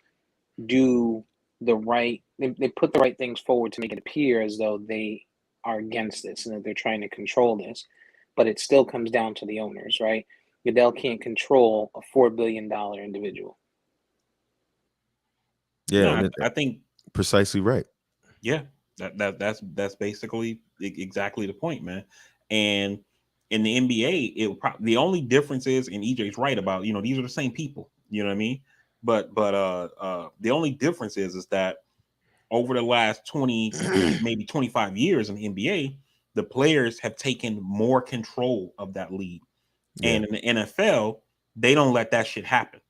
do they put the right things forward to make it appear as though they are against this and that they're trying to control this, but it still comes down to the owners, right? Goodell can't control a $4 billion individual. Yeah, No, I think precisely right. Yeah, that's basically exactly the point, man. And in the NBA, the only difference is, and EJ's right about, these are the same people. You know what I mean? But the only difference is that over the last 20, maybe 25 years in the NBA, the players have taken more control of that league. Yeah. And in the NFL, they don't let that shit happen.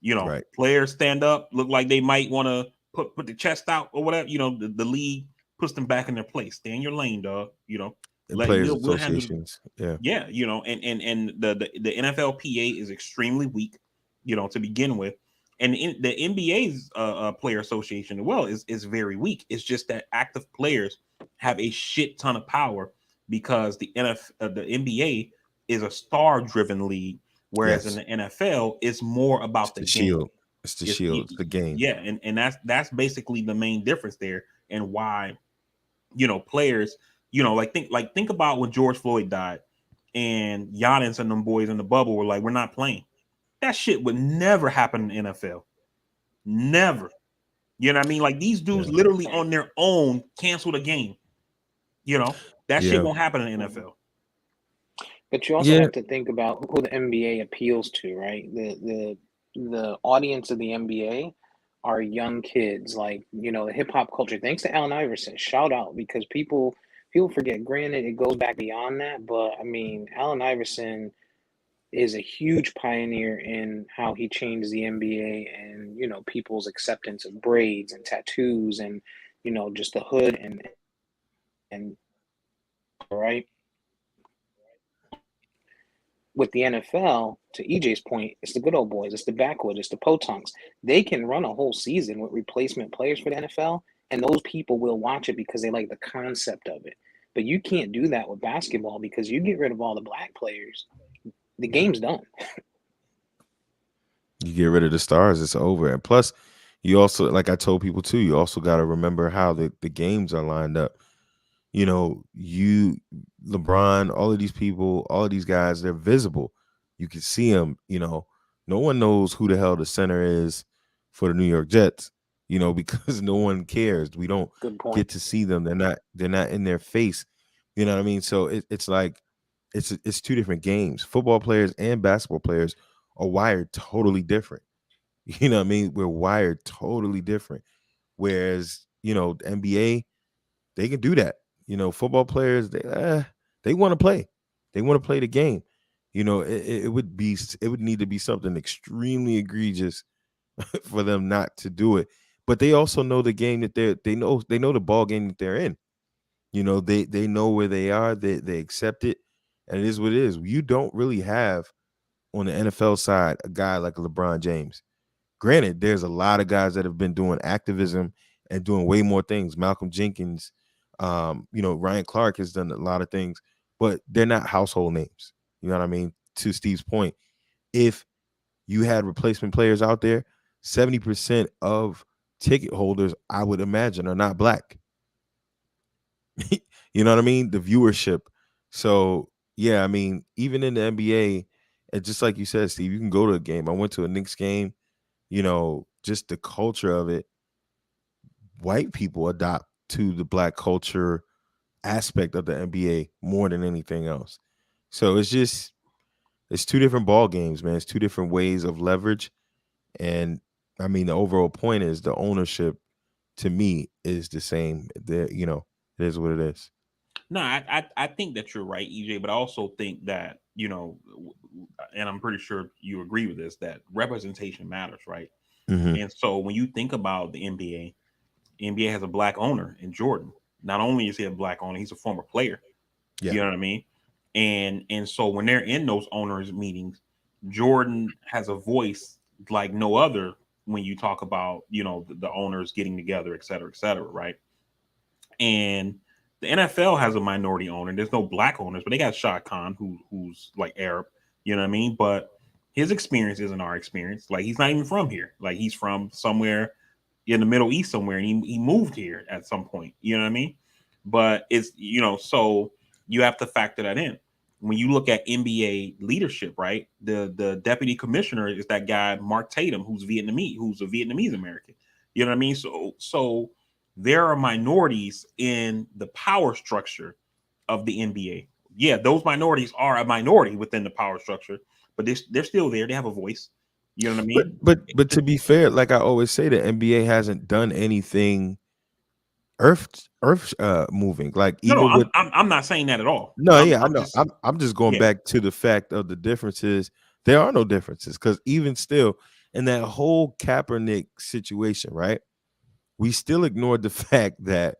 Right. Players stand up, look like they might want to put the chest out or whatever. The league puts them back in their place. Stay in your lane, dog. And players associations. Yeah. And the NFLPA is extremely weak, to begin with. And the NBA's player association as well is very weak. It's just that active players have a shit ton of power because the NBA is a star-driven league, whereas in the NFL, it's more about the game. Shield. It's the shield. It's the game. Yeah, and that's basically the main difference there, and why players think about when George Floyd died, and Giannis and them boys in the bubble were like, we're not playing. That shit would never happen in the NFL. Never. You know what I mean? Like these dudes literally on their own canceled a game. That shit won't happen in the NFL. But you also Yeah, have to think about who the NBA appeals to, right? The audience of the NBA are young kids, like the hip hop culture. Thanks to Allen Iverson, shout out, because people forget. Granted, it goes back beyond that, but I mean, Allen Iverson is a huge pioneer in how he changed the NBA and people's acceptance of braids and tattoos and just the hood and right. With the NFL, to EJ's point, it's the good old boys, it's the backwood, it's the potunks. They can run a whole season with replacement players for the NFL, and those people will watch it because they like the concept of it. But you can't do that with basketball because you get rid of all the black players, the game's done. you get rid of the stars, it's over. And plus, you also, like I told people too, you also got to remember how the games are lined up. You, LeBron, all of these people, all of these guys, they're visible. You can see them. No one knows who the hell the center is for the New York Jets. Because no one cares. We don't Good point. get to see them. They're not in their face. You know what I mean? So it's like it's two different games. Football players and basketball players are wired totally different. You know what I mean? We're wired totally different. Whereas the NBA, they can do that. Football players, they want to play. They want to play the game. It would need to be something extremely egregious for them not to do it. But they also know the game that they know the ball game that they're in. They know where they are. They accept it, and it is what it is. You don't really have on the NFL side a guy like LeBron James. Granted, there's a lot of guys that have been doing activism and doing way more things. Malcolm Jenkins, Ryan Clark has done a lot of things, but they're not household names. You know what I mean? To Steve's point, if you had replacement players out there, 70% of ticket holders, I would imagine, are not black. You know what I mean? The viewership. So yeah, I mean, even in the NBA, and just like you said, Steve, you can go to a game. I went to a Knicks game. Just the culture of it. White people adopt to the black culture aspect of the NBA more than anything else. So it's two different ball games, man. It's two different ways of leverage. And I mean, the overall point is the ownership to me is the same. It is what it is. No, I think that you're right, EJ, but I also think that, and I'm pretty sure you agree with this, that representation matters, right? Mm-hmm. And so when you think about the NBA has a black owner in Jordan. Not only is he a black owner, he's a former player. Yeah. You know what I mean? And so when they're in those owners meetings, Jordan has a voice like no other when you talk about, the owners getting together, et cetera, right? And the NFL has a minority owner. There's no black owners, but they got Shad Khan, who's like Arab. You know what I mean? But his experience isn't our experience. Like he's not even from here. Like he's from somewhere in the Middle East somewhere, and he moved here at some point. You know what I mean? But it's so you have to factor that in when you look at NBA leadership, right? The deputy commissioner is that guy Mark Tatum, who's a Vietnamese American. You know what I mean? So there are minorities in the power structure of the NBA. Yeah, those minorities are a minority within the power structure, but they're still there. They have a voice. You know what I But mean? but to be fair, like I always say, the NBA hasn't done anything earth moving. Like No, even with I'm not saying that at all. no, yeah, I I'm know. just I'm just going yeah. back to the fact of the differences. There are no differences because even still, in that whole Kaepernick situation, right? We still ignored the fact that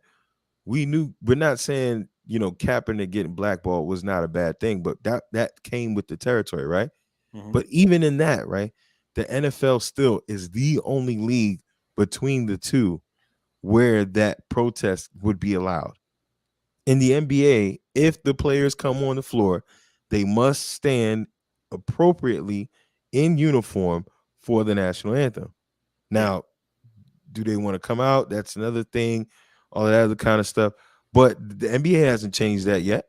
we're not saying Kaepernick getting blackballed was not a bad thing, but that came with the territory, right? Mhm. But even in that, right, the NFL still is the only league between the two where that protest would be allowed. In the NBA, if the players come on the floor, they must stand appropriately in uniform for the national anthem. Yeah. Now, do they want to come out? That's another thing, all that other kind of stuff. But the NBA hasn't changed that yet.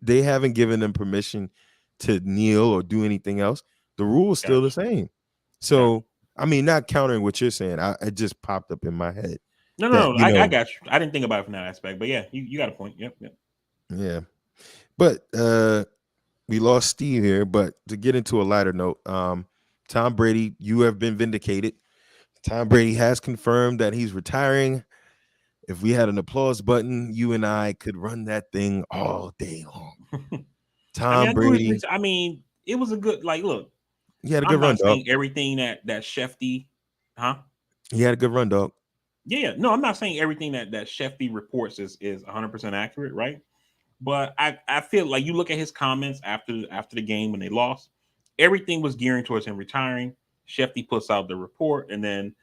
They haven't given them permission to kneel or do anything else. The rule is still the Gotcha. same. Gotcha. So, I mean, not countering what you're saying, it just popped up in my head No. that, I got you. I didn't think about it from that aspect, but yeah, you got a point. Yep. yeah. But we lost Steve here, but to get into a lighter note, Tom Brady, you have been vindicated. Tom Brady has confirmed that he's retiring. If we had an applause button, you and I could run that thing all day long. I mean, Tom I knew Brady, his. I mean, it was a good. Like, look, he had a I'm good run, not dog. saying everything that Shefty, huh? He had a good run, dog. Yeah, no, I'm not saying everything that Shefty reports is 100% accurate, right? But I feel like you look at his comments after the game when they lost, everything was gearing towards him retiring. Shefty puts out the report, and then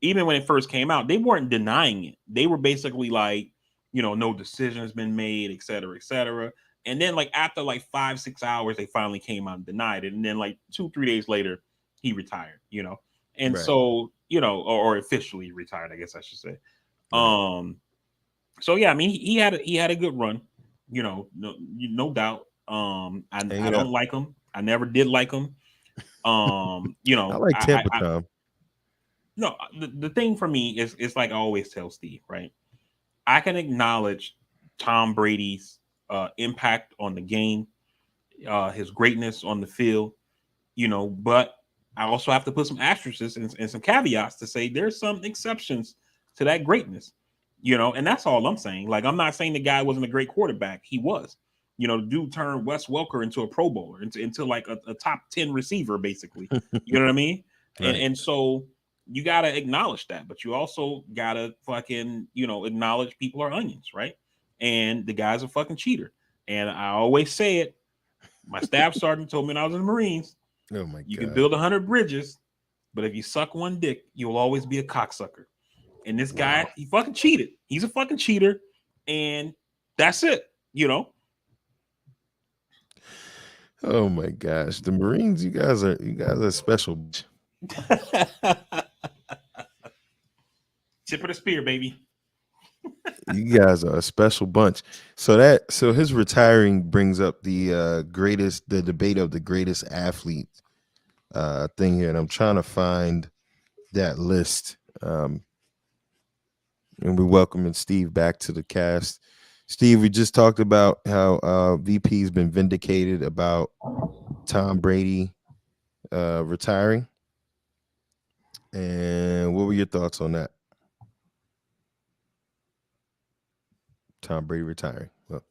even when it first came out, they weren't denying it. They were basically like, no decision has been made, et cetera, et cetera. And then like after like 5-6 hours, they finally came out and denied it. And then like 2-3 days later, he retired. And Right. so, or officially retired, I guess I should say. Right. So yeah, I mean, he had a good run, no doubt. I Hang it up. don't like him. I never did like him. I like Tampa I Tom. no, the thing for me is it's like I always tell Steve, right? I can acknowledge Tom Brady's impact on the game, his greatness on the field, but I also have to put some asterisks and some caveats to say there's some exceptions to that greatness, and that's all I'm saying. Like, I'm not saying the guy wasn't a great quarterback. He was. The dude turned Wes Welker into a Pro Bowler, into like a top 10 receiver, basically. You know what I mean? And Right. and so you gotta acknowledge that, but you also gotta fucking, acknowledge people are onions, right? And the guy's a fucking cheater. And I always say it. My staff sergeant told me when I was in the Marines, Oh my you can God. build 100 bridges, but if you suck one dick, you'll always be a cocksucker. And this guy, Wow. he fucking cheated. He's a fucking cheater, and that's it. Oh my gosh. The Marines, you guys are special. Tip of the spear, baby. You guys are a special bunch. So his retiring brings up the debate of the greatest athlete thing here, and I'm trying to find that list. And we're welcoming Steve back to the cast. Steve, we just talked about how VP's been vindicated about Tom Brady retiring. And what were your thoughts on that? Tom Brady retiring. Well,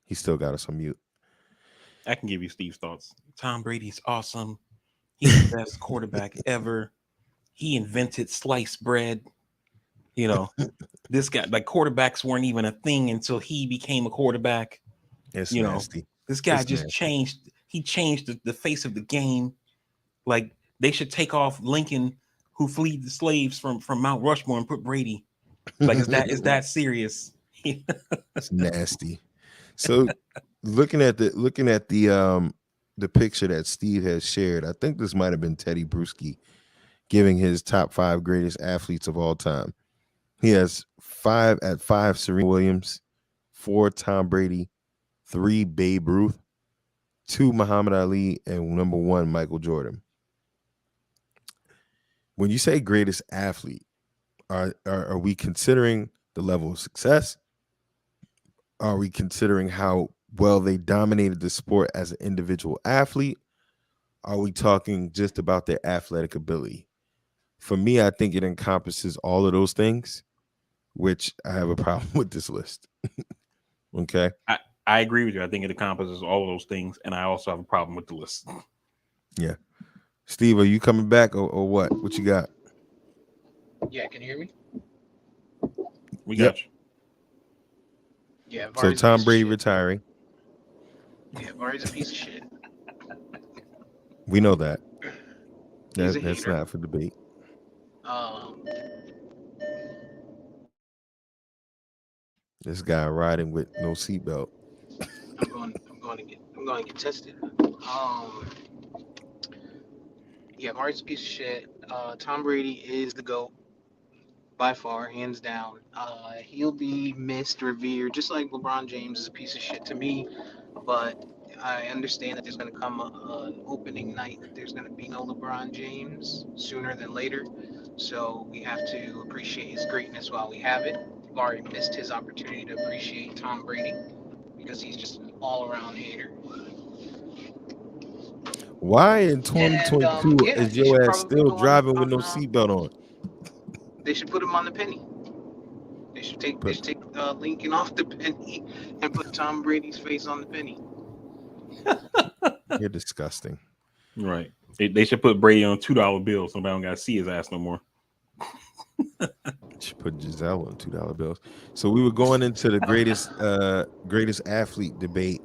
he still got us on mute. I can give you Steve's thoughts. Tom Brady's awesome. He's the best quarterback ever. He invented sliced bread. You know, this guy, like, quarterbacks weren't even a thing until he became a quarterback. It's You know, nasty. this guy It's just nasty. changed. He changed the face of the game. Like, they should take off Lincoln, who freed the slaves from Mount Rushmore, and put Brady. Like, is that serious? It's nasty. So looking at the picture that Steve has shared, I think this might have been Teddy Bruschi giving his top 5 greatest athletes of all time. He has 5 Serena Williams, 4 Tom Brady, 3 Babe Ruth, 2 Muhammad Ali, and number 1 Michael Jordan. When you say greatest athlete, are we considering the level of success? Are we considering how well they dominated the sport as an individual athlete? Are we talking just about their athletic ability? For me, I think it encompasses all of those things, which I have a problem with this list. Okay. I agree with you. I think it encompasses all of those things, and I also have a problem with the list. Yeah. Steve, are you coming back or what? What you got? Yeah, can you hear me? We Yep. got you. Yeah, So Vardy's a Tom piece of Brady shit. retiring. Yeah, Vardy's a piece of shit. We know that. He's a That's hater. not for debate. Um, This guy riding with no seatbelt. I'm going to get tested. Yeah, Vardy's a piece of shit. Tom Brady is the GOAT by far, hands down. He'll be missed, revered, just like LeBron James is a piece of shit to me. But I understand that there's going to come an opening night that there's going to be no LeBron James sooner than later. So we have to appreciate his greatness while we have it. We've already missed his opportunity to appreciate Tom Brady because he's just an all-around hater. Why in And 2022 yeah, is they should your ass probably still go driving with no seatbelt on? They should put him on the penny. They should take But Lincoln off the penny and put Tom Brady's face on the penny. you're disgusting. Right. They should put Brady on $2 bills. Somebody don't got to see his ass no more. Should put Giselle on $2 bills. So we were going into the greatest athlete debate,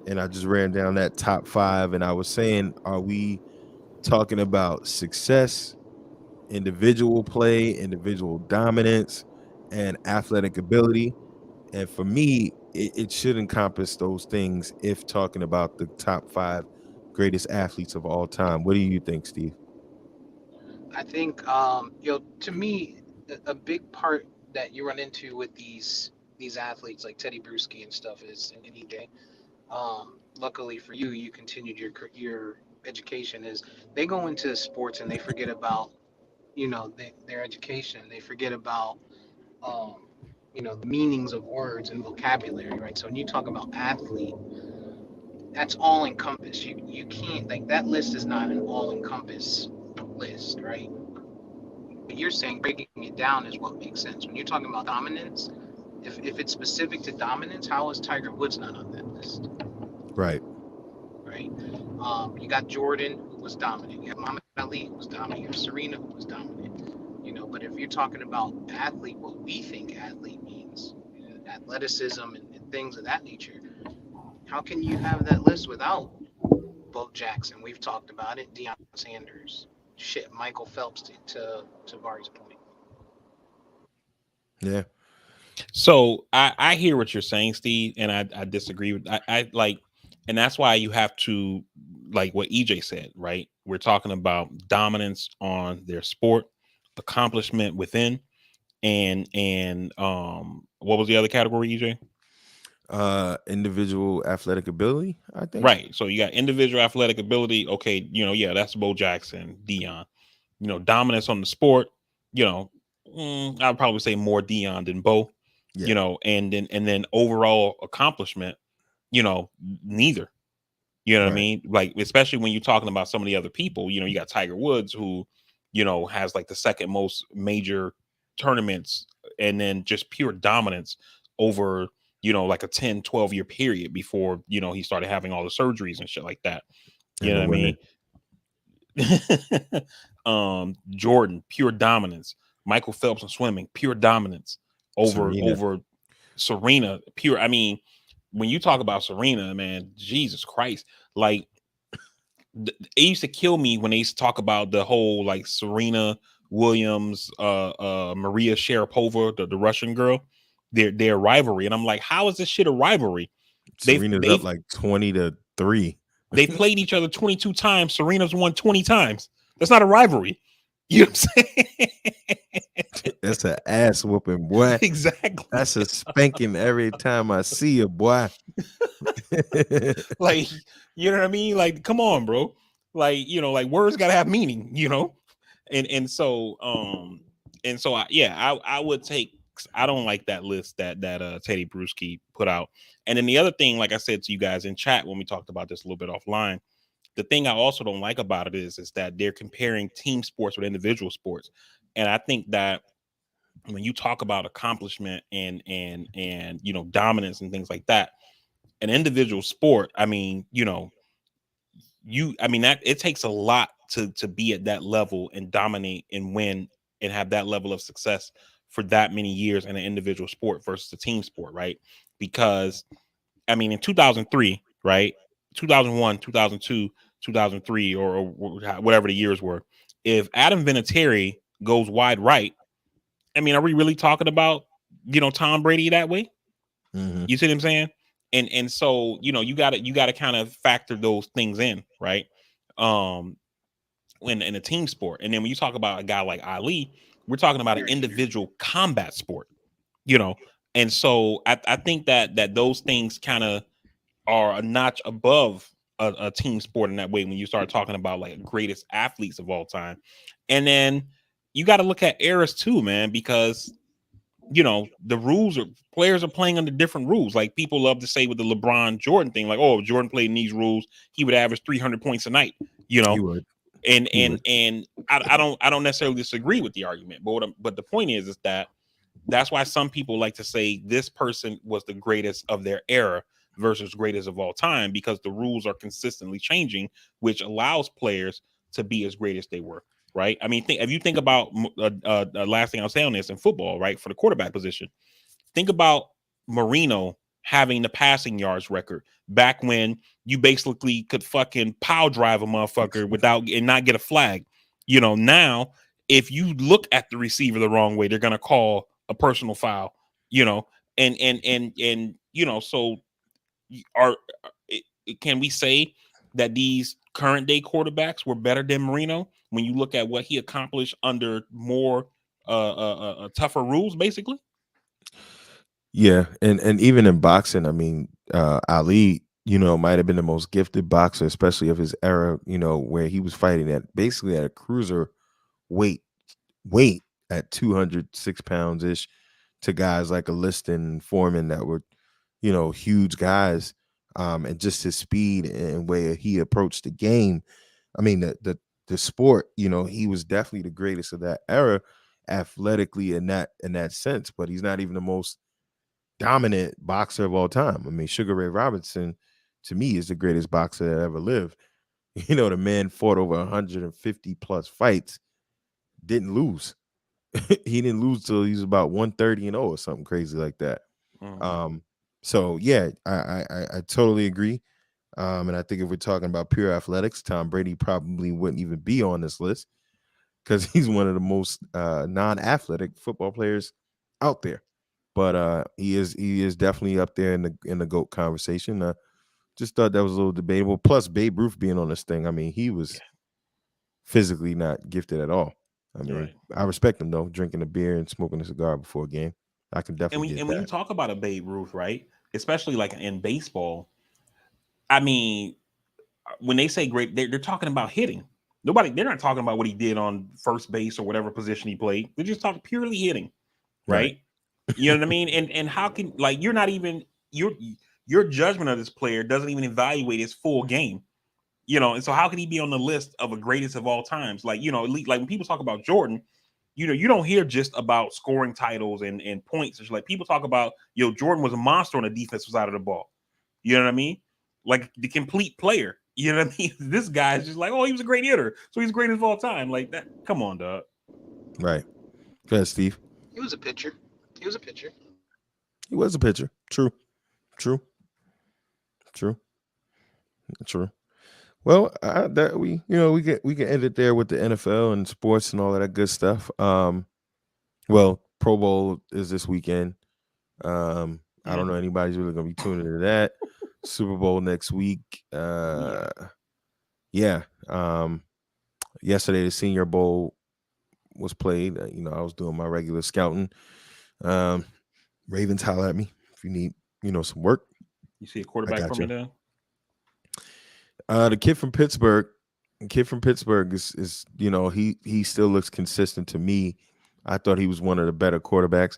and I just ran down that top 5, and I was saying, are we talking about success, individual play, individual dominance, and athletic ability? And for me, it should encompass those things if talking about the top 5 greatest athletes of all time. What do you think, Steve? I think, to me, a big part that you run into with these athletes like Teddy Bruschi and stuff is, and EJ. Luckily for you, you continued your education. Is they go into sports and they forget about their education. They forget about um, the meanings of words and vocabulary, right? So when you talk about athlete, that's all encompassed. You can't, like, that list is not an all encompass list, right? But you're saying breaking it down is what makes sense. When you're talking about dominance, if it's specific to dominance, how is Tiger Woods not on that list? Right. Right? You got Jordan, who was dominant. You have Muhammad Ali, who was dominant. You have Serena, who was dominant. But if you're talking about athlete, what we think athlete means, athleticism and things of that nature, how can you have that list without Bo Jackson? We've talked about it. Deion Sanders, shit, Michael Phelps to Vari's point. Yeah. So I hear what you're saying, Steve, and I disagree with I like, and that's why you have to, like what EJ said, right? We're talking about dominance on their sport, accomplishment within, and what was the other category, EJ? Individual athletic ability, I think. Right. So you got individual athletic ability. Okay, yeah, that's Bo Jackson, Dion. Dominance on the sport. I'd probably say more Dion than Bo. Yeah. And then overall accomplishment. Neither. You know what I Right. mean? Like, especially when you're talking about some of the other people. You got Tiger Woods, who has like the second most major tournaments, and then just pure dominance over like a 10-12 year period before he started having all the surgeries and shit like that. You And know the what I women. mean? Jordan, pure dominance. Michael Phelps in swimming, pure dominance over Serena, pure. I mean, when you talk about Serena, man, Jesus Christ, like, it used to kill me when they used to talk about the whole like Serena Williams, Maria Sharapova, the Russian girl, their rivalry, and I'm like, how is this shit a rivalry? Serena's up like 20-3. They played each other 22 times. Serena's won 20 times. That's not a rivalry. You know what I'm saying? That's an ass whooping, boy. Exactly. That's a spanking every time I see you, boy. Like, you know what I mean? Like, come on, bro. Like, like words gotta have meaning, and so I would take. I don't like that list that Teddy Bruschi put out. And then the other thing, like I said to you guys in chat when we talked about this a little bit offline, the thing I also don't like about it is that they're comparing team sports with individual sports. And I think that when you talk about accomplishment and dominance and things like that, an individual sport, I mean, that it takes a lot to be at that level and dominate and win and have that level of success for that many years in an individual sport versus a team sport, right? Because I mean, in 2003, right, 2001, 2002, 2003, or whatever the years were, if Adam Vinatieri goes wide right, I mean, are we really talking about Tom Brady that way? Mm-hmm. You see what I'm saying? And so you gotta kind of factor those things in, right? In a team sport. And then when you talk about a guy like Ali, we're talking about an individual combat sport, and so I think that those things kind of are a notch above a team sport in that way when you start talking about like greatest athletes of all time. And then you got to look at eras too, man, because the rules are players are playing under different rules. Like people love to say with the LeBron Jordan thing, like, oh, if Jordan played in these rules, he would average 300 points a night. He would. And He would. I don't necessarily disagree with the argument, but the point is that that's why some people like to say this person was the greatest of their era versus greatest of all time, because the rules are consistently changing, which allows players to be as great as they were. Right. I mean, if you think about last thing I'll say on this in football, right, for the quarterback position, think about Marino having the passing yards record back when you basically could fucking power drive a motherfucker without and not get a flag. Now if you look at the receiver the wrong way, they're gonna call a personal foul. So are can we say that these current day quarterbacks were better than Marino when you look at what he accomplished under more tougher rules, basically? Yeah, and even in boxing, I mean, Ali, might have been the most gifted boxer, especially of his era. Where he was fighting at basically at a cruiser weight at 206 pounds ish to guys like a Liston and Foreman that were, huge guys. And just his speed and way he approached the game. I mean, the sport, he was definitely the greatest of that era, athletically in that sense. But he's not even the most dominant boxer of all time. I mean, Sugar Ray Robinson, to me, is the greatest boxer that ever lived. The man fought over 150 plus fights, didn't lose. He didn't lose till he was about 130-0 or something crazy like that. Mm-hmm. So yeah, I totally agree. And I think if we're talking about pure athletics, Tom Brady probably wouldn't even be on this list because he's one of the most non-athletic football players out there. But he is definitely up there in the GOAT conversation. Just thought that was a little debatable. Plus, Babe Ruth being on this thing, I mean, he was physically not gifted at all. I mean, Right. I respect him though, drinking a beer and smoking a cigar before a game. I can definitely get When you that. talk about a Babe Ruth, right, especially like in baseball, I mean, when they say great, they're talking about hitting. They're not talking about what he did on first base or whatever position he played. They're just talking purely hitting, Right. right? You know what I mean? And how can, like, you're not even your judgment of this player doesn't even evaluate his full game. And so how can he be on the list of a greatest of all times? Like, elite, like when people talk about Jordan, you don't hear just about scoring titles and points. It's like people talk about, Jordan was a monster on the defensive side of the ball. You know what I mean? Like the complete player. You know what I mean? This guy is just like, oh, he was a great hitter, so he's greatest of all time. Like that. Come on, dog. Right. Go ahead, Steve. He was a pitcher. He was a pitcher. He was a pitcher. True. True. True. True. Well, that we can end it there with the NFL and sports and all of that good stuff. Well, Pro Bowl is this weekend. I don't know anybody's really gonna be tuning into that. Super Bowl next week. Yeah. Yesterday the Senior Bowl was played. I was doing my regular scouting. Ravens, holler at me if you need some work. You see a quarterback from it now? The kid from Pittsburgh is he still looks consistent to me. I thought he was one of the better quarterbacks.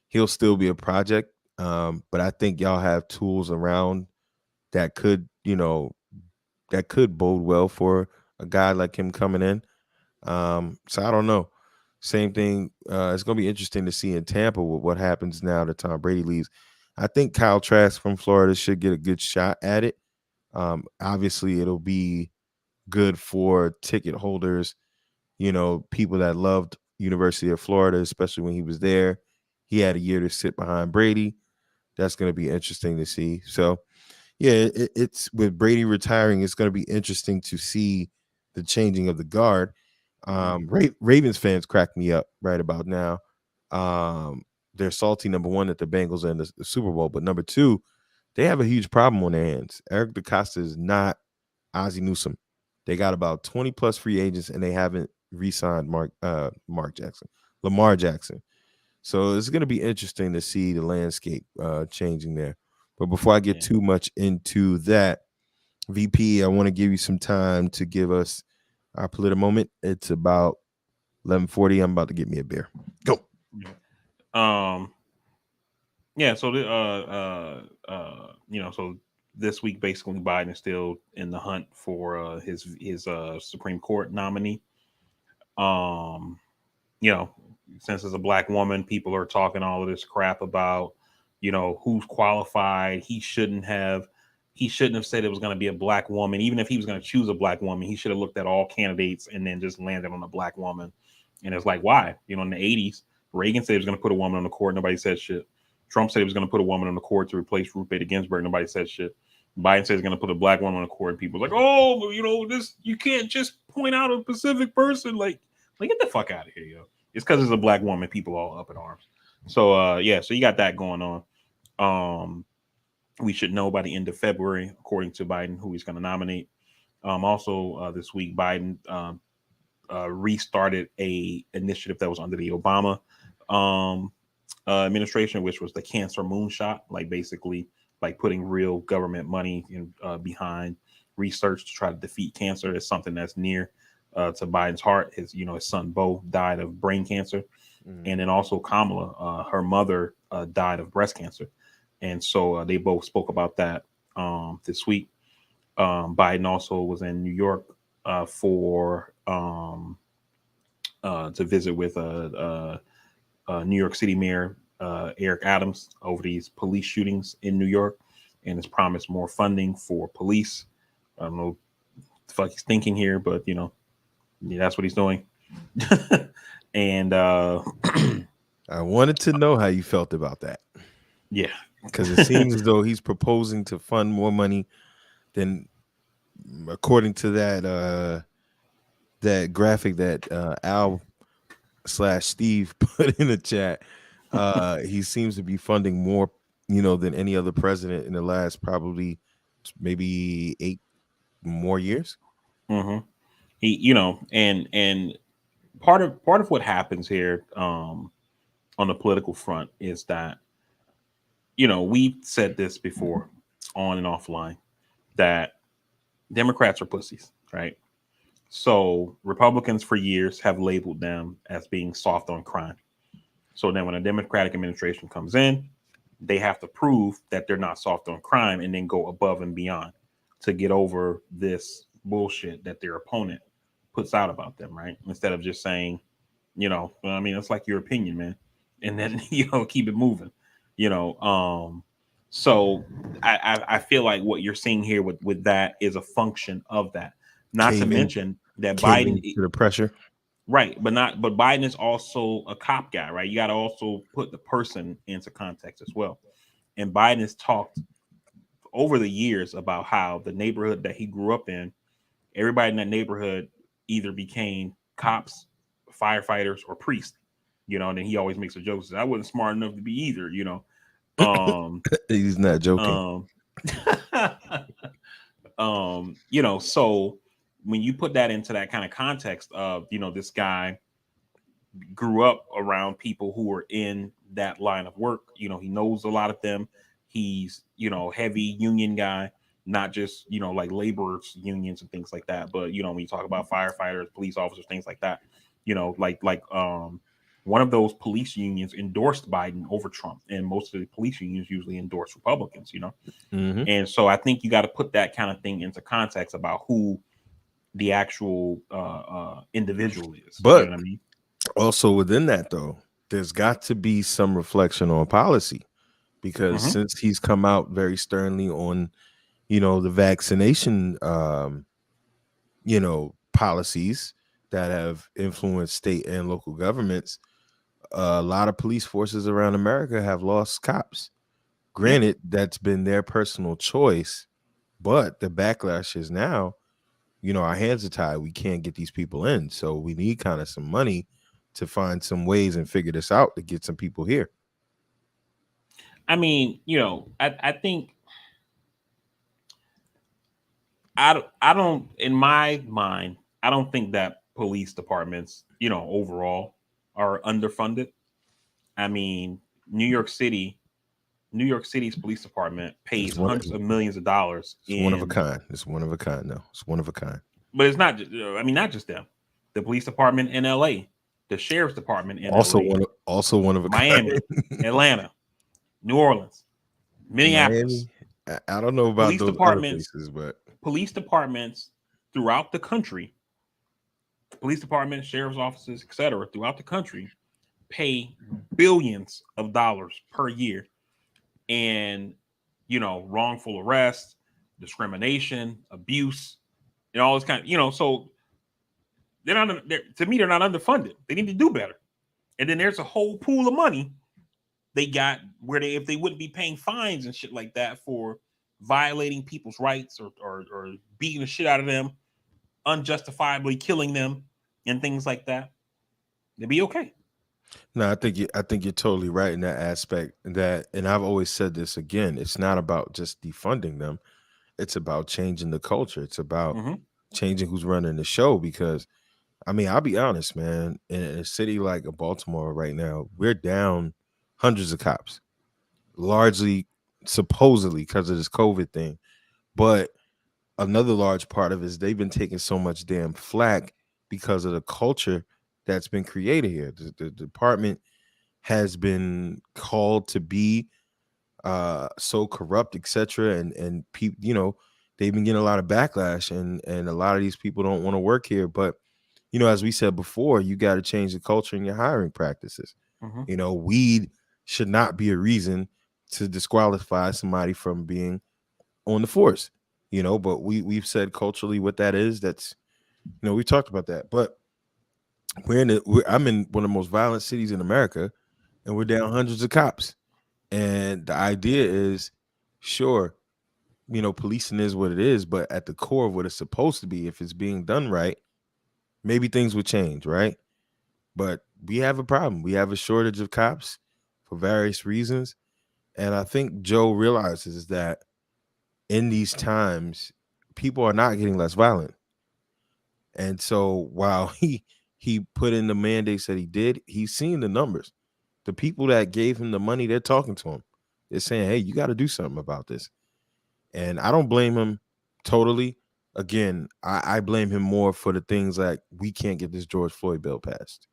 He'll still be a project, but I think y'all have tools around that could bode well for a guy like him coming in. So I don't know. Same thing. It's gonna be interesting to see in Tampa what happens now that Tom Brady leaves. I think Kyle Trask from Florida should get a good shot at it. Obviously, it'll be good for ticket holders, people that loved University of Florida, especially when he was there. He had a year to sit behind Brady. That's going to be interesting to see. So, yeah, it's with Brady retiring, it's going to be interesting to see the changing of the guard. Ravens fans crack me up right about now. They're salty, number one, that the Bengals are in the Super Bowl, but number two, they have a huge problem on their hands. Eric DeCosta is not Ozzie Newsome. They got about 20 plus free agents, and they haven't re-signed Lamar Jackson. So it's going to be interesting to see the landscape changing there. But before I get too much into that, VP, I want to give you some time to give us our political moment. It's about 11:40. I'm about to get me a beer. Go. Yeah. So so this week basically Biden is still in the hunt for his Supreme Court nominee. Um, you know, since as a black woman, people are talking all of this crap about, who's qualified. He shouldn't have said it was going to be a black woman. Even if he was going to choose a black woman, he should have looked at all candidates and then just landed on a black woman. And it's like, why? In the 80s, Reagan said he was going to put a woman on the court. Nobody said shit. Trump said he was going to put a woman on the court to replace Ruth Bader Ginsburg. Nobody said shit. Biden said he's going to put a black woman on the court. And people are like, oh, this, you can't just point out a specific person. Like, get the fuck out of here, yo. It's because it's a black woman. People all up in arms. So, so you got that going on. We should know by the end of February, according to Biden, who he's going to nominate. Also, this week, Biden restarted a initiative that was under the Obama administration, which was the cancer moonshot, like basically like putting real government money behind research to try to defeat cancer. Is something that's near to Biden's heart. His son Beau died of brain cancer, and then also Kamala, her mother, died of breast cancer, and so they both spoke about that this week. Biden also was in New York for to visit with New York City Mayor Eric Adams over these police shootings in New York, and has promised more funding for police. I don't know what the fuck he's thinking here, but that's what he's doing. And I wanted to know how you felt about that. Yeah, because it seems as though he's proposing to fund more money than, according to that graphic that Al/Steve put in the chat. He seems to be funding more, than any other president in the last probably maybe 8 more years. Mm-hmm. He, and part of what happens here on the political front is that, we've said this before on and offline, that Democrats are pussies, right? So Republicans for years have labeled them as being soft on crime. So then when a Democratic administration comes in, they have to prove that they're not soft on crime and then go above and beyond to get over this bullshit that their opponent puts out about them, right? Instead of just saying, it's like your opinion, man. And then, keep it moving, So I feel like what you're seeing here with that is a function of that. Not to mention that Biden to the pressure. Right, but Biden is also a cop guy, right? You got to also put the person into context as well. And Biden has talked over the years about how the neighborhood that he grew up in, everybody in that neighborhood either became cops, firefighters, or priests, and then he always makes a joke, says, I wasn't smart enough to be either, He's not joking. So when you put that into that kind of context of, this guy grew up around people who were in that line of work, he knows a lot of them. He's, heavy union guy, not just, like laborers unions and things like that. But, when you talk about firefighters, police officers, things like that, one of those police unions endorsed Biden over Trump, and most of the police unions usually endorse Republicans, Mm-hmm. And so I think you got to put that kind of thing into context about who the actual individual is. But you know what I mean? Also within that, though, there's got to be some reflection on policy, because since he's come out very sternly on, the vaccination, policies that have influenced state and local governments, a lot of police forces around America have lost cops. Granted, that's been their personal choice, but the backlash is now, our hands are tied. We can't get these people in. So we need kind of some money to find some ways and figure this out to get some people here. I mean, I think I don't, in my mind, I don't think that police departments, overall are underfunded. I mean, New York City's police department pays hundreds of millions of dollars. It's one of a kind. It's one of a kind. No, it's one of a kind. But it's not. Not just them. The police department in LA the sheriff's department in Also LA, one of a Miami, kind. Atlanta, New Orleans, Minneapolis, Miami. I don't know about police those other departments, places, but police departments throughout the country, police departments, sheriff's offices, etc., throughout the country pay billions of dollars per year and wrongful arrest, discrimination, abuse, and all this kind of so to me they're not underfunded. They need to do better. And then there's a whole pool of money they got where if they wouldn't be paying fines and shit like that for violating people's rights or beating the shit out of them, unjustifiably killing them and things like that, they'd be okay. no, I think you're totally right in that aspect. And I've always said this again. It's not about just defunding them. It's about changing the culture. It's about changing who's running the show. Because I mean, I'll be honest, man. In a city like Baltimore right now, we're down hundreds of cops, largely supposedly because of this COVID thing. But another large part of it is they've been taking so much damn flack because of the culture that's been created here. The department has been called to be so corrupt, etc. And people, they've been getting a lot of backlash, and a lot of these people don't want to work here. But as we said before, you got to change the culture in your hiring practices. Weed should not be a reason to disqualify somebody from being on the force. But we've said culturally what that is. That's we talked about that. But I'm in one of the most violent cities in America, and we're down hundreds of cops. And the idea is, sure, policing is what it is, but at the core of what it's supposed to be, if it's being done right, maybe things would change, right? But we have a problem. We have a shortage of cops for various reasons. And I think Joe realizes that in these times, people are not getting less violent. And so while he put in the mandates that he did, he's seen the numbers. The people that gave him the money, they're talking to him. They're saying, hey, you got to do something about this. And I don't blame him totally. Again, I blame him more for the things like we can't get this George Floyd bill passed.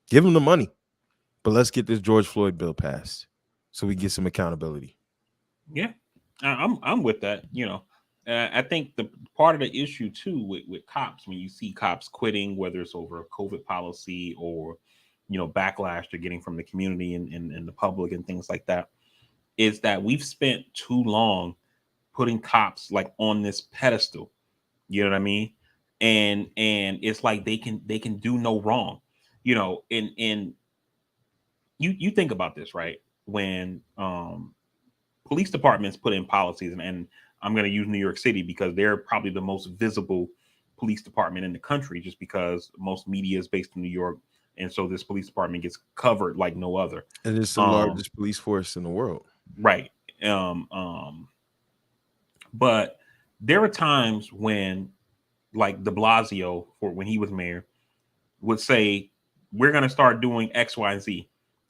Give him the money, but let's get this George Floyd bill passed so we get some accountability. Yeah, I'm with that. I think the part of the issue too with cops, when you see cops quitting, whether it's over a COVID policy or backlash they're getting from the community and the public and things like that, is that we've spent too long putting cops like on this pedestal. You know what I mean? And it's like they can do no wrong. And you think about this, right? When police departments put in policies, and I'm going to use New York City because they're probably the most visible police department in the country, just because most media is based in New York, and so this police department gets covered like no other. And it's the largest police force in the world, right? But there are times when, like De Blasio, for when he was mayor, would say, "We're going to start doing X, Y, and Z,"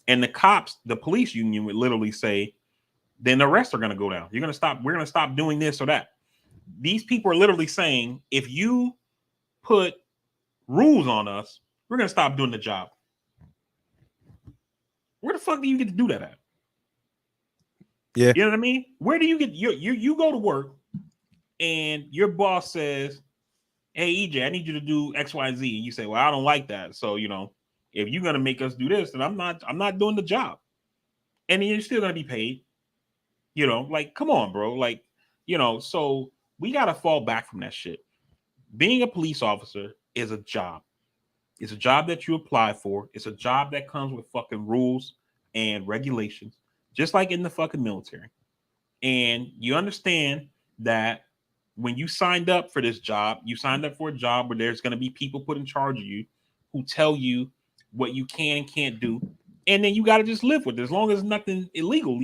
and the cops, the police union, would literally say, then the rest are going to go down. We're going to stop doing this or that. These people are literally saying, if you put rules on us, we're going to stop doing the job. Where the fuck do you get to do that at? Yeah. You know what I mean? Where do you get you go to work and your boss says, hey, EJ, I need you to do X, Y, Z. And you say, well, I don't like that. So, if you're going to make us do this, then I'm not doing the job. And then you're still going to be paid. Like, come on, bro. Like, so we got to fall back from that shit. Being a police officer is a job. It's a job that you apply for. It's a job that comes with fucking rules and regulations, just like in the fucking military. And you understand that when you signed up for this job, you signed up for a job where there's going to be people put in charge of you who tell you what you can and can't do. And then you got to just live with it. As long as nothing illegal,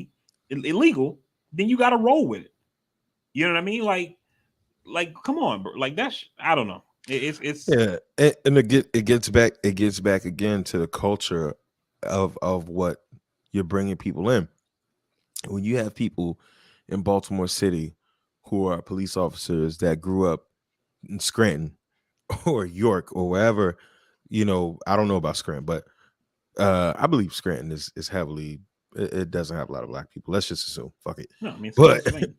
then you got to roll with it. You know what I mean? Like, come on, bro. Like that's, I don't know. It's yeah, and it gets back again to the culture of what you're bringing people in. When you have people in Baltimore City who are police officers that grew up in Scranton or York or wherever, you know, I don't know about Scranton, but I believe Scranton is heavily. It doesn't have a lot of black people. Let's just assume. Fuck it. No, I mean it's But Pennsylvania.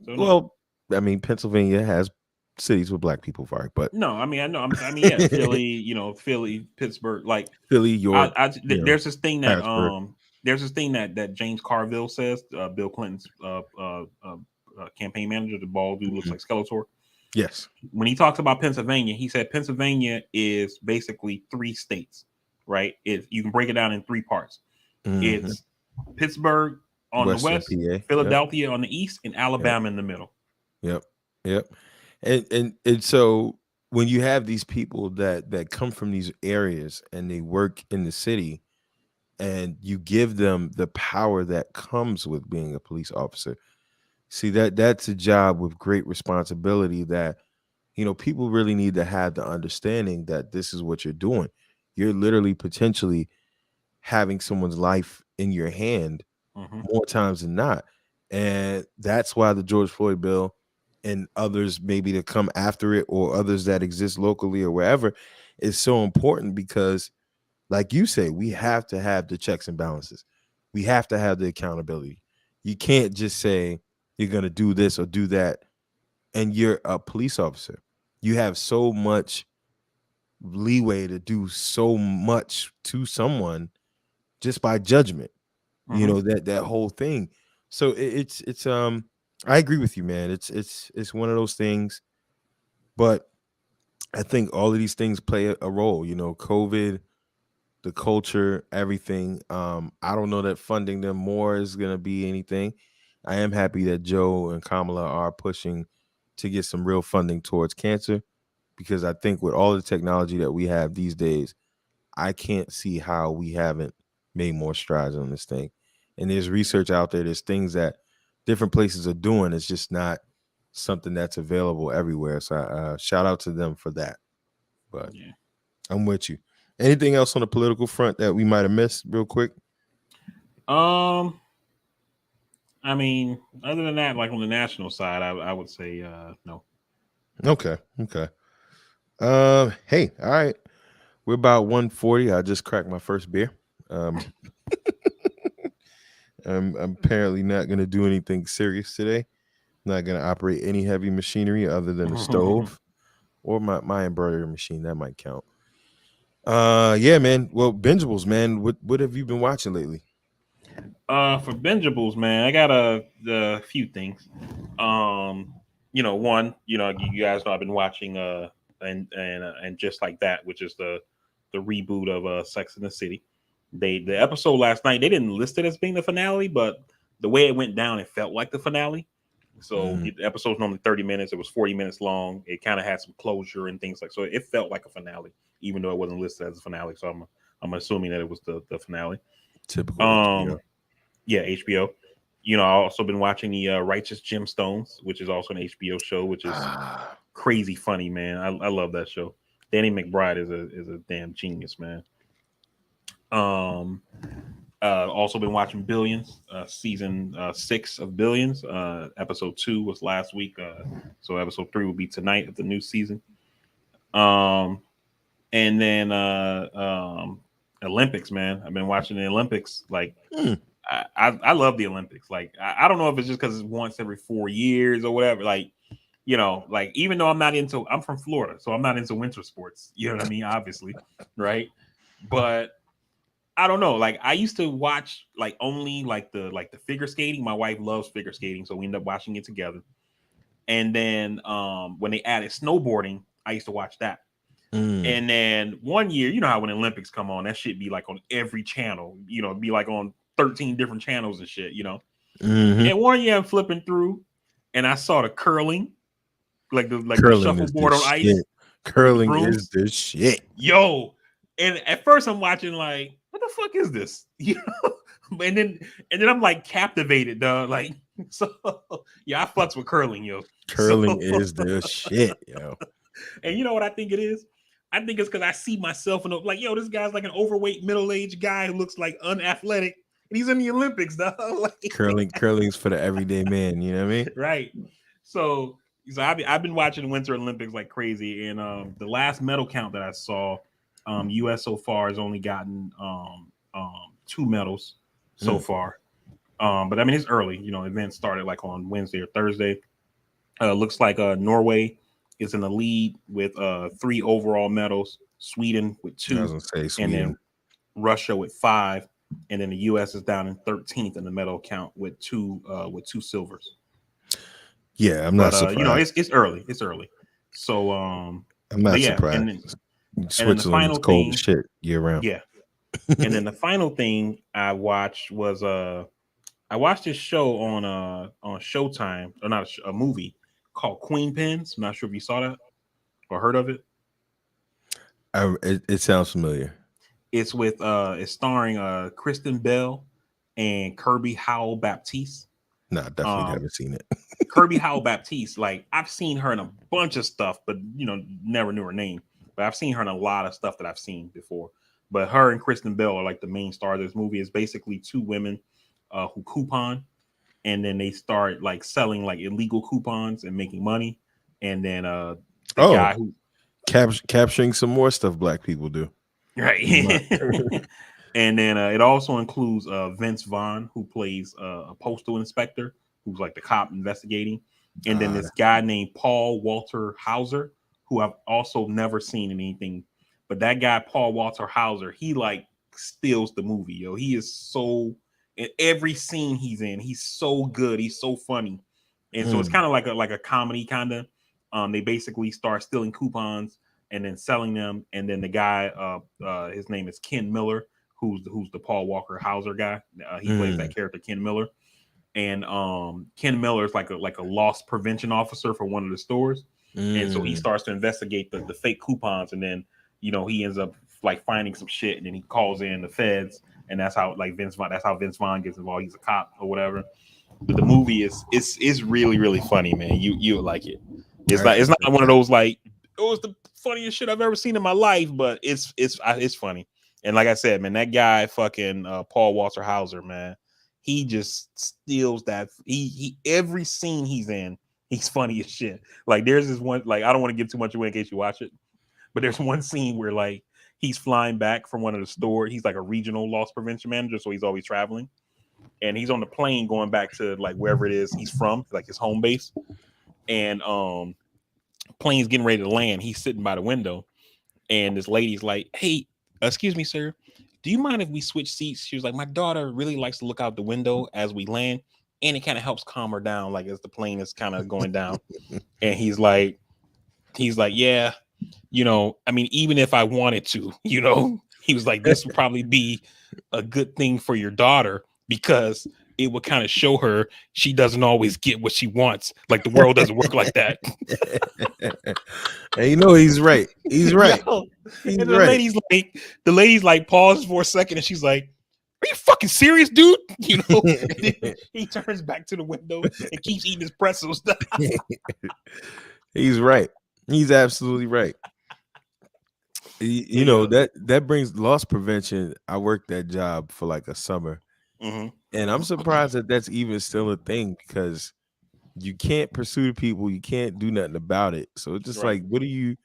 So no. well, I mean, Pennsylvania has cities with black people, right? But No, I mean I know. I mean yeah, Philly, you know, Philly, Pittsburgh. Like Philly, York, there's this thing that Harrisburg. that James Carville says, Bill Clinton's campaign manager, the bald dude looks like Skeletor. Yes. When he talks about Pennsylvania, he said Pennsylvania is basically 3 states, right? You can break it down in 3 parts. It's Pittsburgh on the west, PA. Philadelphia on the east, and Alabama in the middle. Yep. And so when you have these people that come from these areas and they work in the city, and you give them the power that comes with being a police officer, see that's a job with great responsibility that, you know, people really need to have the understanding that this is what you're doing. You're literally potentially having someone's life in your hand more times than not. And that's why the George Floyd bill and others maybe to come after it, or others that exist locally or wherever, is so important, because like you say, we have to have the checks and balances. We have to have the accountability. You can't just say you're going to do this or do that and you're a police officer. You have so much leeway to do so much to someone just by judgment. You know, that whole thing. So it's I agree with you, man. It's one of those things, but I think all of these things play a role, you know, COVID, the culture, everything. I don't know that funding them more is going to be anything. I am happy that Joe and Kamala are pushing to get some real funding towards cancer, because I think with all the technology that we have these days, I can't see how we haven't made more strides on this thing. And there's research out there. There's things that different places are doing. It's just not something that's available everywhere. So shout out to them for that. But yeah, I'm with you. Anything else on the political front that we might have missed real quick? I mean, other than that, like on the national side, I would say no. Okay. Hey, all right. We're about 140. I just cracked my first beer. I'm apparently not going to do anything serious today. Not going to operate any heavy machinery other than the stove or my embroidery machine. That might count. Yeah, man. Well, bingeables, man. What have you been watching lately? For bingeables, man, I got a few things. You know, one, you know, you guys know I've been watching and Just Like That, which is the reboot of Sex and the City. The episode last night, they didn't list it as being the finale, but the way it went down, it felt like the finale. So the episode's normally 30 minutes. It was 40 minutes long. It kind of had some closure and things like so. It felt like a finale, even though it wasn't listed as a finale. So I'm assuming that it was the finale. Typical HBO. Yeah, HBO. You know, I've also been watching the Righteous Gemstones, which is also an HBO show, which is crazy funny, man. I love that show. Danny McBride is a damn genius, man. Also been watching Billions, season 6 of Billions. Episode 2 was last week, so episode 3 will be tonight of the new season. And then Olympics, man. I've been watching the Olympics. Like, I love the Olympics. Like, I don't know if it's just because it's once every 4 years or whatever. Like, you know, like even though I'm from Florida, so I'm not into winter sports. You know what I mean? Obviously, right? But I don't know. Like I used to watch like only like the figure skating. My wife loves figure skating, so we ended up watching it together. And then when they added snowboarding, I used to watch that. And then one year, you know how when Olympics come on, that shit be like on every channel. You know, be like on 13 different channels and shit. You know. And one year I'm flipping through, and I saw the curling, like the shuffleboard on ice. Shit. Curling is the shit. Yo, and at first I'm watching like, what the fuck is this? You know, and then I'm like captivated, dog. Like, so yeah, I fucks with curling, yo. Curling is the shit, yo. And you know what I think it is? I think it's because I see myself in like, yo, this guy's like an overweight middle-aged guy who looks like unathletic, and he's in the Olympics, dog. Like, curling's for the everyday man. You know what I mean? Right. So I've been watching the Winter Olympics like crazy, and the last medal count that I saw U.S. so far has only gotten 2 medals so far. But I mean, it's early. Events started like on Wednesday or Thursday. Looks like Norway is in the lead with 3 overall medals. Sweden with 2, I was gonna say and Sweden. then Russia with 5, and then the U.S. is down in 13th in the medal count with 2 silvers. Yeah, I'm not But surprised. it's early. It's early. So I'm not but yeah, surprised. and then the Switzerland is final cold as thing, shit year round. yeah, and then the final thing I watched was I watched this show on Showtime, or not a movie called Queen Pins. I'm not sure if you saw that or heard of it. It sounds familiar. It's starring Kristen Bell and Kirby Howell Baptiste. No, definitely haven't seen it. Kirby Howell Baptiste, like I've seen her in a bunch of stuff, but never knew her name. But I've seen her in a lot of stuff that I've seen before. But her and Kristen Bell are like the main stars of this movie. It's basically 2 women who coupon, and then they start like selling like illegal coupons and making money. And then the guy who capturing some more stuff black people do. Right. And then it also includes Vince Vaughn, who plays a postal inspector, who's like the cop investigating. And then this guy named Paul Walter Hauser, who I've also never seen in anything. But that guy, Paul Walter Hauser, he like steals the movie, yo. He is so, in every scene he's in, he's so good. He's so funny. And so it's kind of like a comedy kind of. They basically start stealing coupons and then selling them. And then the guy, his name is Ken Miller, who's the Paul Walker Hauser guy. He plays that character, Ken Miller. And Ken Miller is like a loss prevention officer for one of the stores. And so he starts to investigate the fake coupons, and then he ends up like finding some shit, and then he calls in the feds, and that's how Vince Vaughn gets involved. He's a cop or whatever. But the movie is really, really funny, man. You would like it. It's not one of those like it was the funniest shit I've ever seen in my life, but it's funny. And like I said, man, that guy fucking Paul Walter Hauser, man, he just steals that. He every scene he's in, he's funny as shit. Like there's this one, like I don't want to give too much away in case you watch it, but there's one scene where like he's flying back from one of the stores. He's like a regional loss prevention manager, so he's always traveling. And he's on the plane going back to like wherever it is he's from, like his home base. And plane's getting ready to land. He's sitting by the window, and this lady's like, "Hey, excuse me, sir, do you mind if we switch seats?" She was like, "My daughter really likes to look out the window as we land, and it kind of helps calm her down, like as the plane is kind of going down." And he's like, "Yeah, I mean, even if I wanted to, he was like, this would probably be a good thing for your daughter because it would kind of show her she doesn't always get what she wants. Like the world doesn't work like that." And he's right. He's right. He's and the right. lady's like paused for a second, and she's like, "Are you fucking serious, dude?" He turns back to the window and keeps eating his pretzels. He's right. He's absolutely right. That brings loss prevention. I worked that job for like a summer. And I'm surprised that that's even still a thing, because you can't pursue the people, you can't do nothing about it. So it's just like, what do you?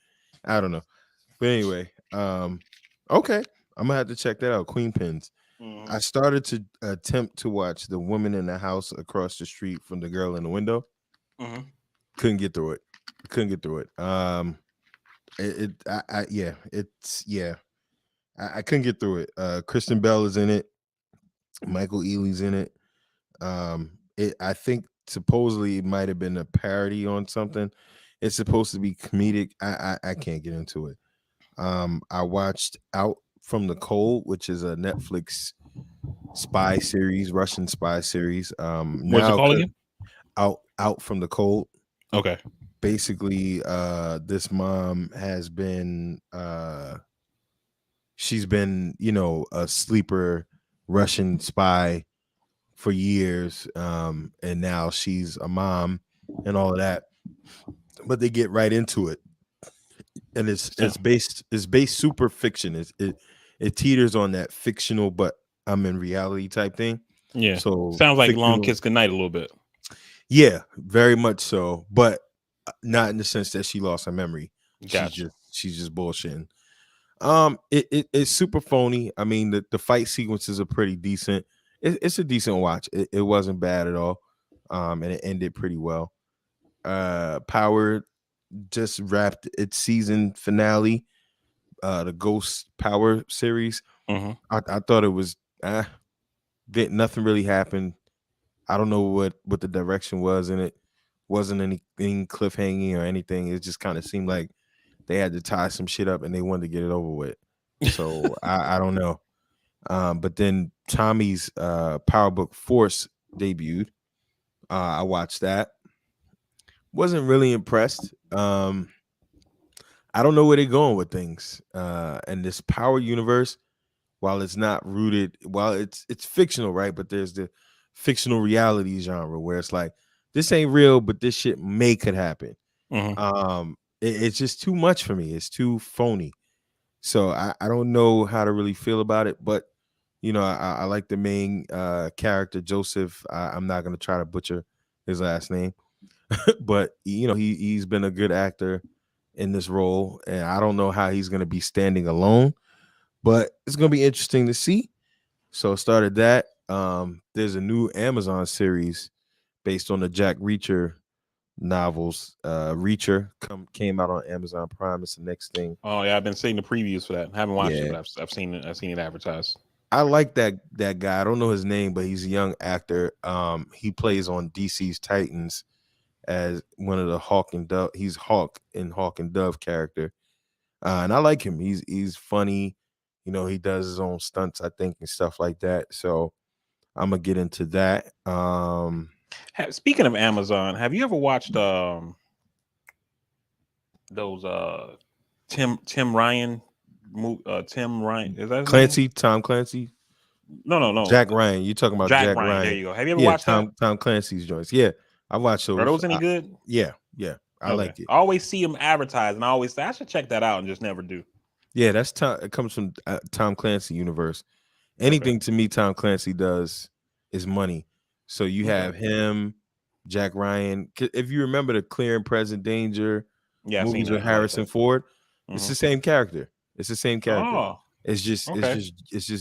I don't know. But anyway, okay, I'm gonna have to check that out. Queen Pins. I started to attempt to watch The Woman in the House Across the Street from the Girl in the Window. Couldn't get through it. I couldn't get through it. Kristen Bell is in it. Michael Ealy's in it. I think supposedly it might have been a parody on something. It's supposed to be comedic. I can't get into it. I watched Out from the Cold, which is a Netflix spy series, Russian spy series. What's it called again? Out from the Cold. Okay. Basically, this mom has been she's been, a sleeper Russian spy for years, and now she's a mom and all of that. But they get right into it, and it's based super fiction. It teeters on that fictional, but I'm in reality type thing. Yeah. So sounds like Long Kiss Goodnight a little bit. Yeah, very much so, but not in the sense that she lost her memory. Gotcha. She's just bullshitting. It's super phony. I mean, the fight sequences are pretty decent. It's a decent watch. It wasn't bad at all. And it ended pretty well. Power just wrapped its season finale. The Ghost Power series. Hmm. I thought it was did nothing really happened. I don't know what the direction was in it. Wasn't anything cliffhanging or anything. It just kind of seemed like they had to tie some shit up and they wanted to get it over with. So I don't know. But then Tommy's Power Book Force debuted. I watched that. Wasn't really impressed. I don't know where they're going with things. And this power universe, while it's not rooted, while it's fictional, right? But there's the fictional reality genre where it's like this ain't real, but this shit could happen. Hmm. It's just too much for me. It's too phony. So I don't know how to really feel about it, but I like the main character Joseph. I'm not gonna try to butcher his last name, but he's been a good actor in this role, and I don't know how he's gonna be standing alone, but it's gonna be interesting to see. So I started that. There's a new Amazon series based on the Jack Reacher novels. Reacher came out on Amazon Prime. It's the next thing. Oh yeah, I've been seeing the previews for that. I haven't watched it, Yeah, but I've seen it. I've seen it advertised. I like that guy. I don't know his name, but he's a young actor. He plays on DC's Titans as one of the Hawk and Dove. He's Hawk in Hawk and Dove character, and I like him. He's funny. He does his own stunts, I think, and stuff like that. So I'm gonna get into that. Speaking of Amazon, have you ever watched those Tim Ryan Tim Ryan, is that his name? Tom Clancy, No. Jack Ryan. You talking about Jack Jack Ryan. There Ryan? you go. Have you ever Yeah, watched that? Tom Clancy's joints. Yeah, I watched Are those. those any good? Yeah, I Okay. liked it. I always see them advertised, and I always say I should check that out, and just never do. Yeah, that's Tom. It comes from Tom Clancy universe. Okay. Anything to me Tom Clancy does is money. So you have Okay. him, Jack Ryan. If you remember the Clear and Present Danger Yeah, I've seen movies with that. I like Harrison that. Ford, it's Hmm. the same character. It's the same character. Oh, It's just okay.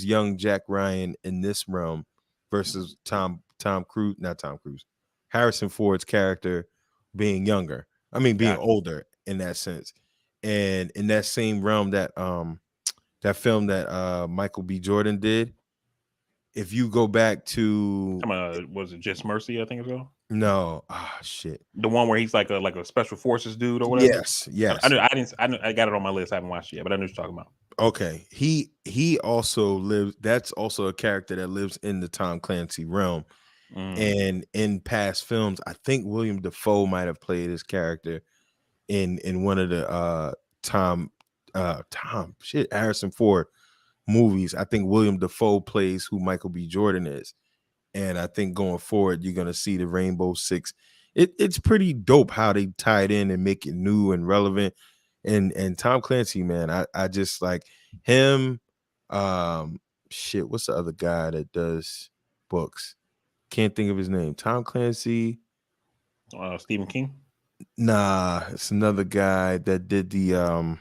young Jack Ryan in this realm versus Tom Cruise, not Tom Cruise, Harrison Ford's character being younger. I mean being Gotcha. older in that sense. And in that same realm that film that Michael B. Jordan did, if you go back to Was it Just Mercy? I think it's called. no, shit. The one where he's like a special forces dude or whatever. Yes. I got it on my list. I haven't watched it yet, but I know what you're talking about. Okay. He also lives. That's also a character that lives in the Tom Clancy realm. And in past films, I think William Dafoe might have played his character in one of the Harrison Ford movies. I think William Dafoe plays who Michael B. Jordan is. And I think going forward, you're gonna see the Rainbow Six. It's pretty dope how they tie it in and make it new and relevant. And Tom Clancy, man, I just like him. What's the other guy that does books? Can't think of his name. Tom Clancy. Stephen King. Nah, it's another guy that did the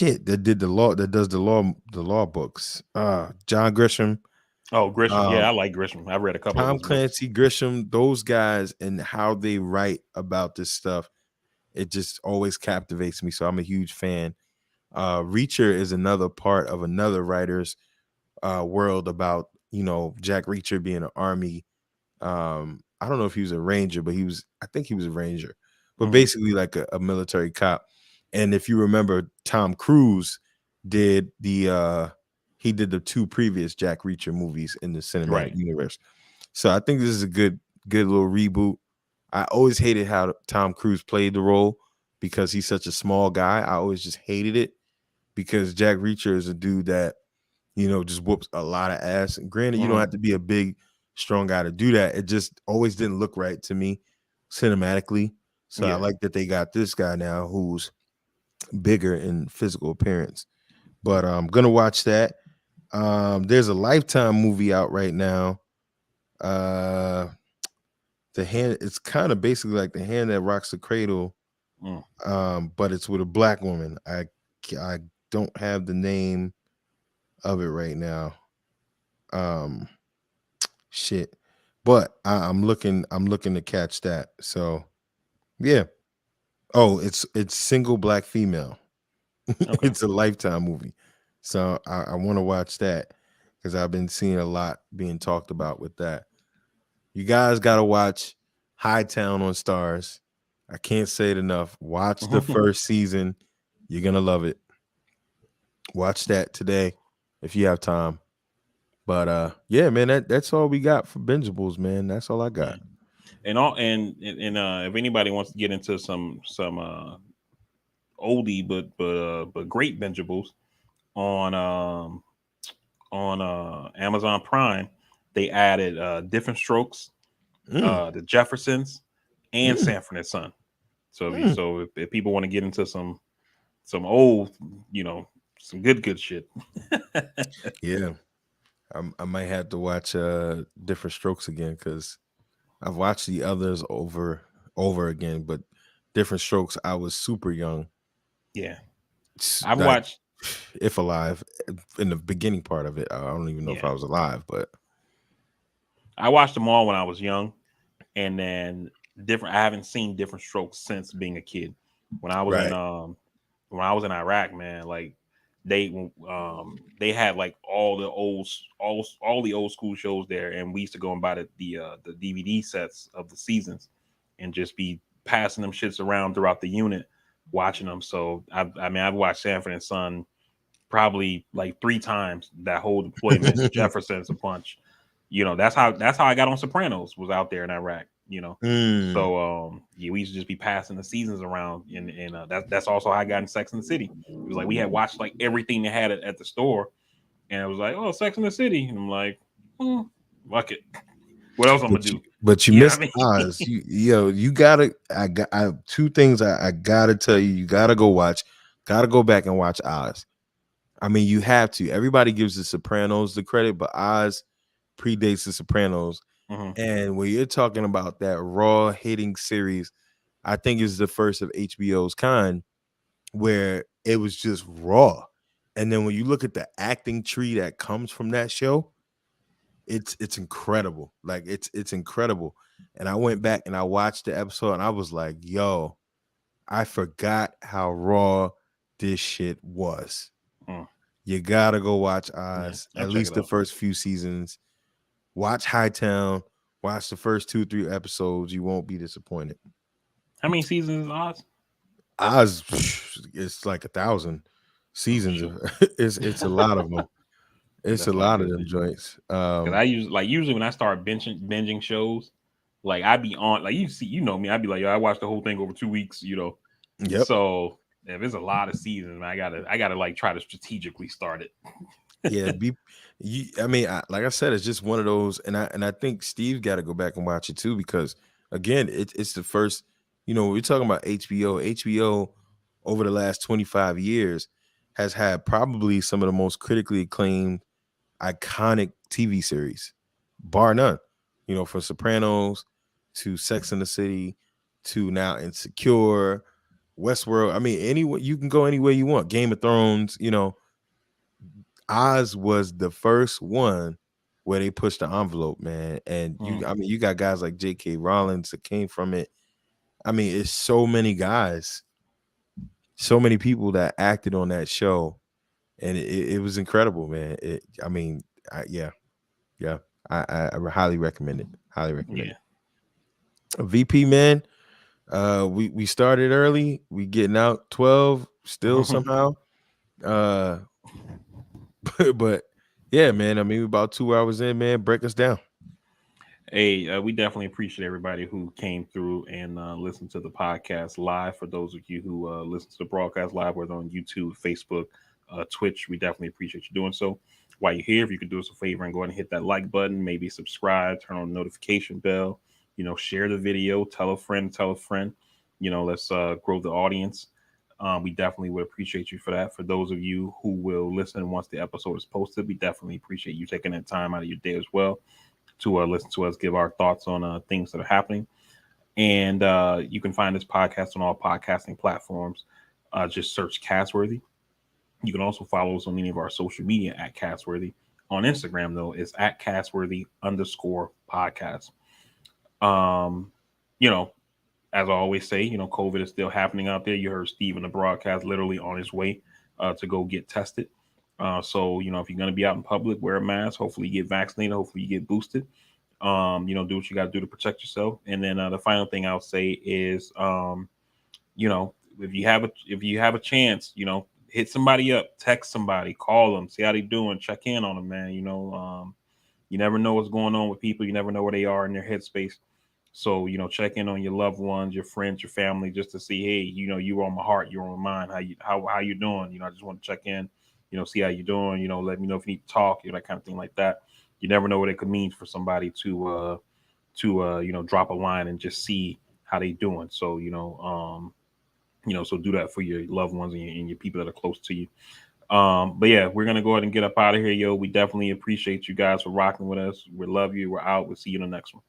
that did the law, that does the law books. John Grisham. Oh, Grisham. Yeah, I like Grisham. I've read a couple of Tom his books. Clancy, Grisham, those guys and how they write about this stuff, it just always captivates me. So I'm a huge fan. Reacher is another part of another writer's world about, Jack Reacher being an army. I don't know if he was a ranger, but I think he was a ranger, but basically like a military cop. And if you remember, Tom Cruise did he did the two previous Jack Reacher movies in the cinematic universe. So I think this is a good little reboot. I always hated how Tom Cruise played the role because he's such a small guy. I always just hated it because Jack Reacher is a dude that, just whoops a lot of ass. And granted, you don't have to be a big, strong guy to do that. It just always didn't look right to me cinematically. So I like that they got this guy now who's bigger in physical appearance. But I'm gonna watch that. There's a Lifetime movie out right now. The hand, it's kind of basically like The Hand That Rocks the Cradle, but it's with a black woman. I don't have the name of it right now. Um, shit. But I'm looking. I'm looking to catch that. So yeah. Oh, it's Single Black Female. Okay. It's a Lifetime movie. So I want to watch that because I've been seeing a lot being talked about with that. You guys got to watch Hightown on Stars. I can't say it enough. Watch the first season. You're going to love it. Watch that today if you have time. But yeah, man, that's all we got for bingeables, man. That's all I got. And all and if anybody wants to get into some oldie but great bingeables on Amazon Prime, they added Different Strokes, Mm, the Jeffersons, and mm, Sanford and Son. So mm. if people want to get into some old, some good shit. Yeah, I might have to watch Different Strokes again because I've watched the others over again, but Different Strokes, I was super young, Yeah, I've like watched. if alive, in the beginning part of it. I don't even know if Yeah, I was alive, but I watched them all when I was young, and then different. I haven't seen Different Strokes since being a kid. When I was in right. when I was in Iraq, man, like they had like all the old school shows there, and we used to go and buy the DVD sets of the seasons, and just be passing them shits around throughout the unit, watching them. So I mean I've watched Sanford and Son probably like 3 times that whole deployment. Jefferson's a bunch. That's how I got on Sopranos, was out there in Iraq. Mm. So yeah, we used to just be passing the seasons around, and that's also how I got in Sex and the City. It was like we had watched like everything they had at the store, and it was like, oh, Sex and the City, and I'm like, fuck it. What else I'm gonna do? But you You know what missed I mean? Oz. You gotta. I have two things I gotta tell you. You gotta go watch. Gotta go back and watch Oz. I mean, you have to. Everybody gives the Sopranos the credit, but Oz predates the Sopranos. Mhm. And when you're talking about that raw hitting series, I think it's the first of HBO's kind where it was just raw. And then when you look at the acting tree that comes from that show, it's incredible. Like it's incredible. And I went back and I watched the episode and I was like, yo, I forgot how raw this shit was. Mm. You gotta go watch Yeah, Oz, I'll at check least it the out. first few seasons. Watch Hightown, watch the first 2 3 episodes. You won't be disappointed. How many seasons is Oz? Oz, it's like 1,000 Oh seasons. shit, It's a lot of them. It's a that's not lot of good them then. joints. Because usually when I start binging shows, like I be on, like you know me, I'd be like, yo, I watched the whole thing over 2 weeks. Yep. So if it's a lot of seasons, man, I gotta like try to strategically start it. Yeah. I mean, like I said, it's just one of those, and I think Steve got to go back and watch it too because again, it's the first. We're talking about HBO. HBO over the last 25 years has had probably some of the most critically acclaimed, iconic TV series, bar none. From Sopranos to Sex and the City to now Insecure, Westworld. I mean, anywhere you can go anywhere you want. Game of Thrones. Oz was the first one where they pushed the envelope, man. And Mm. I mean, you got guys like J.K. Rowling that came from it. I mean, it's so many guys, so many people that acted on that show, and it was incredible, man. I mean, yeah, yeah. I highly recommend it. Highly recommend Yeah. it. VP, man. We started early. We getting out 12 still somehow. Uh, but yeah, man. I mean, we about 2 hours in, man. Break us down. Hey, we definitely appreciate everybody who came through and listened to the podcast live. For those of you who listen to the broadcast live, whether on YouTube, Facebook, Twitch, we definitely appreciate you doing so. While you're here, if you could do us a favor and go ahead and hit that like button, maybe subscribe, turn on the notification bell, share the video, tell a friend, let's grow the audience. We definitely would appreciate you for that. For those of you who will listen once the episode is posted, we definitely appreciate you taking that time out of your day as well to listen to us give our thoughts on things that are happening. And you can find this podcast on all podcasting platforms. Just search Castworthy. You can also follow us on any of our social media at Castworthy. On Instagram, though, it's at Castworthy_podcast. You know, as I always say, COVID is still happening out there. You heard Steve in the broadcast, literally on his way to go get tested. So, if you're going to be out in public, wear a mask. Hopefully you get vaccinated. Hopefully you get boosted. Do what you got to do to protect yourself. And then the final thing I'll say is, if you have a chance, hit somebody up, text somebody, call them, see how they doing, check in on them, man. You never know what's going on with people. You never know where they are in their headspace. So, check in on your loved ones, your friends, your family, just to see, hey, you're on my heart, you're on my mind. How you doing? I just want to check in, see how you're doing, let me know if you need to talk, that kind of thing like that. You never know what it could mean for somebody to drop a line and just see how they doing. So, so do that for your loved ones and your people that are close to you. But yeah, we're gonna go ahead and get up out of here, yo. We definitely appreciate you guys for rocking with us. We love you. We're out. We'll see you in the next one.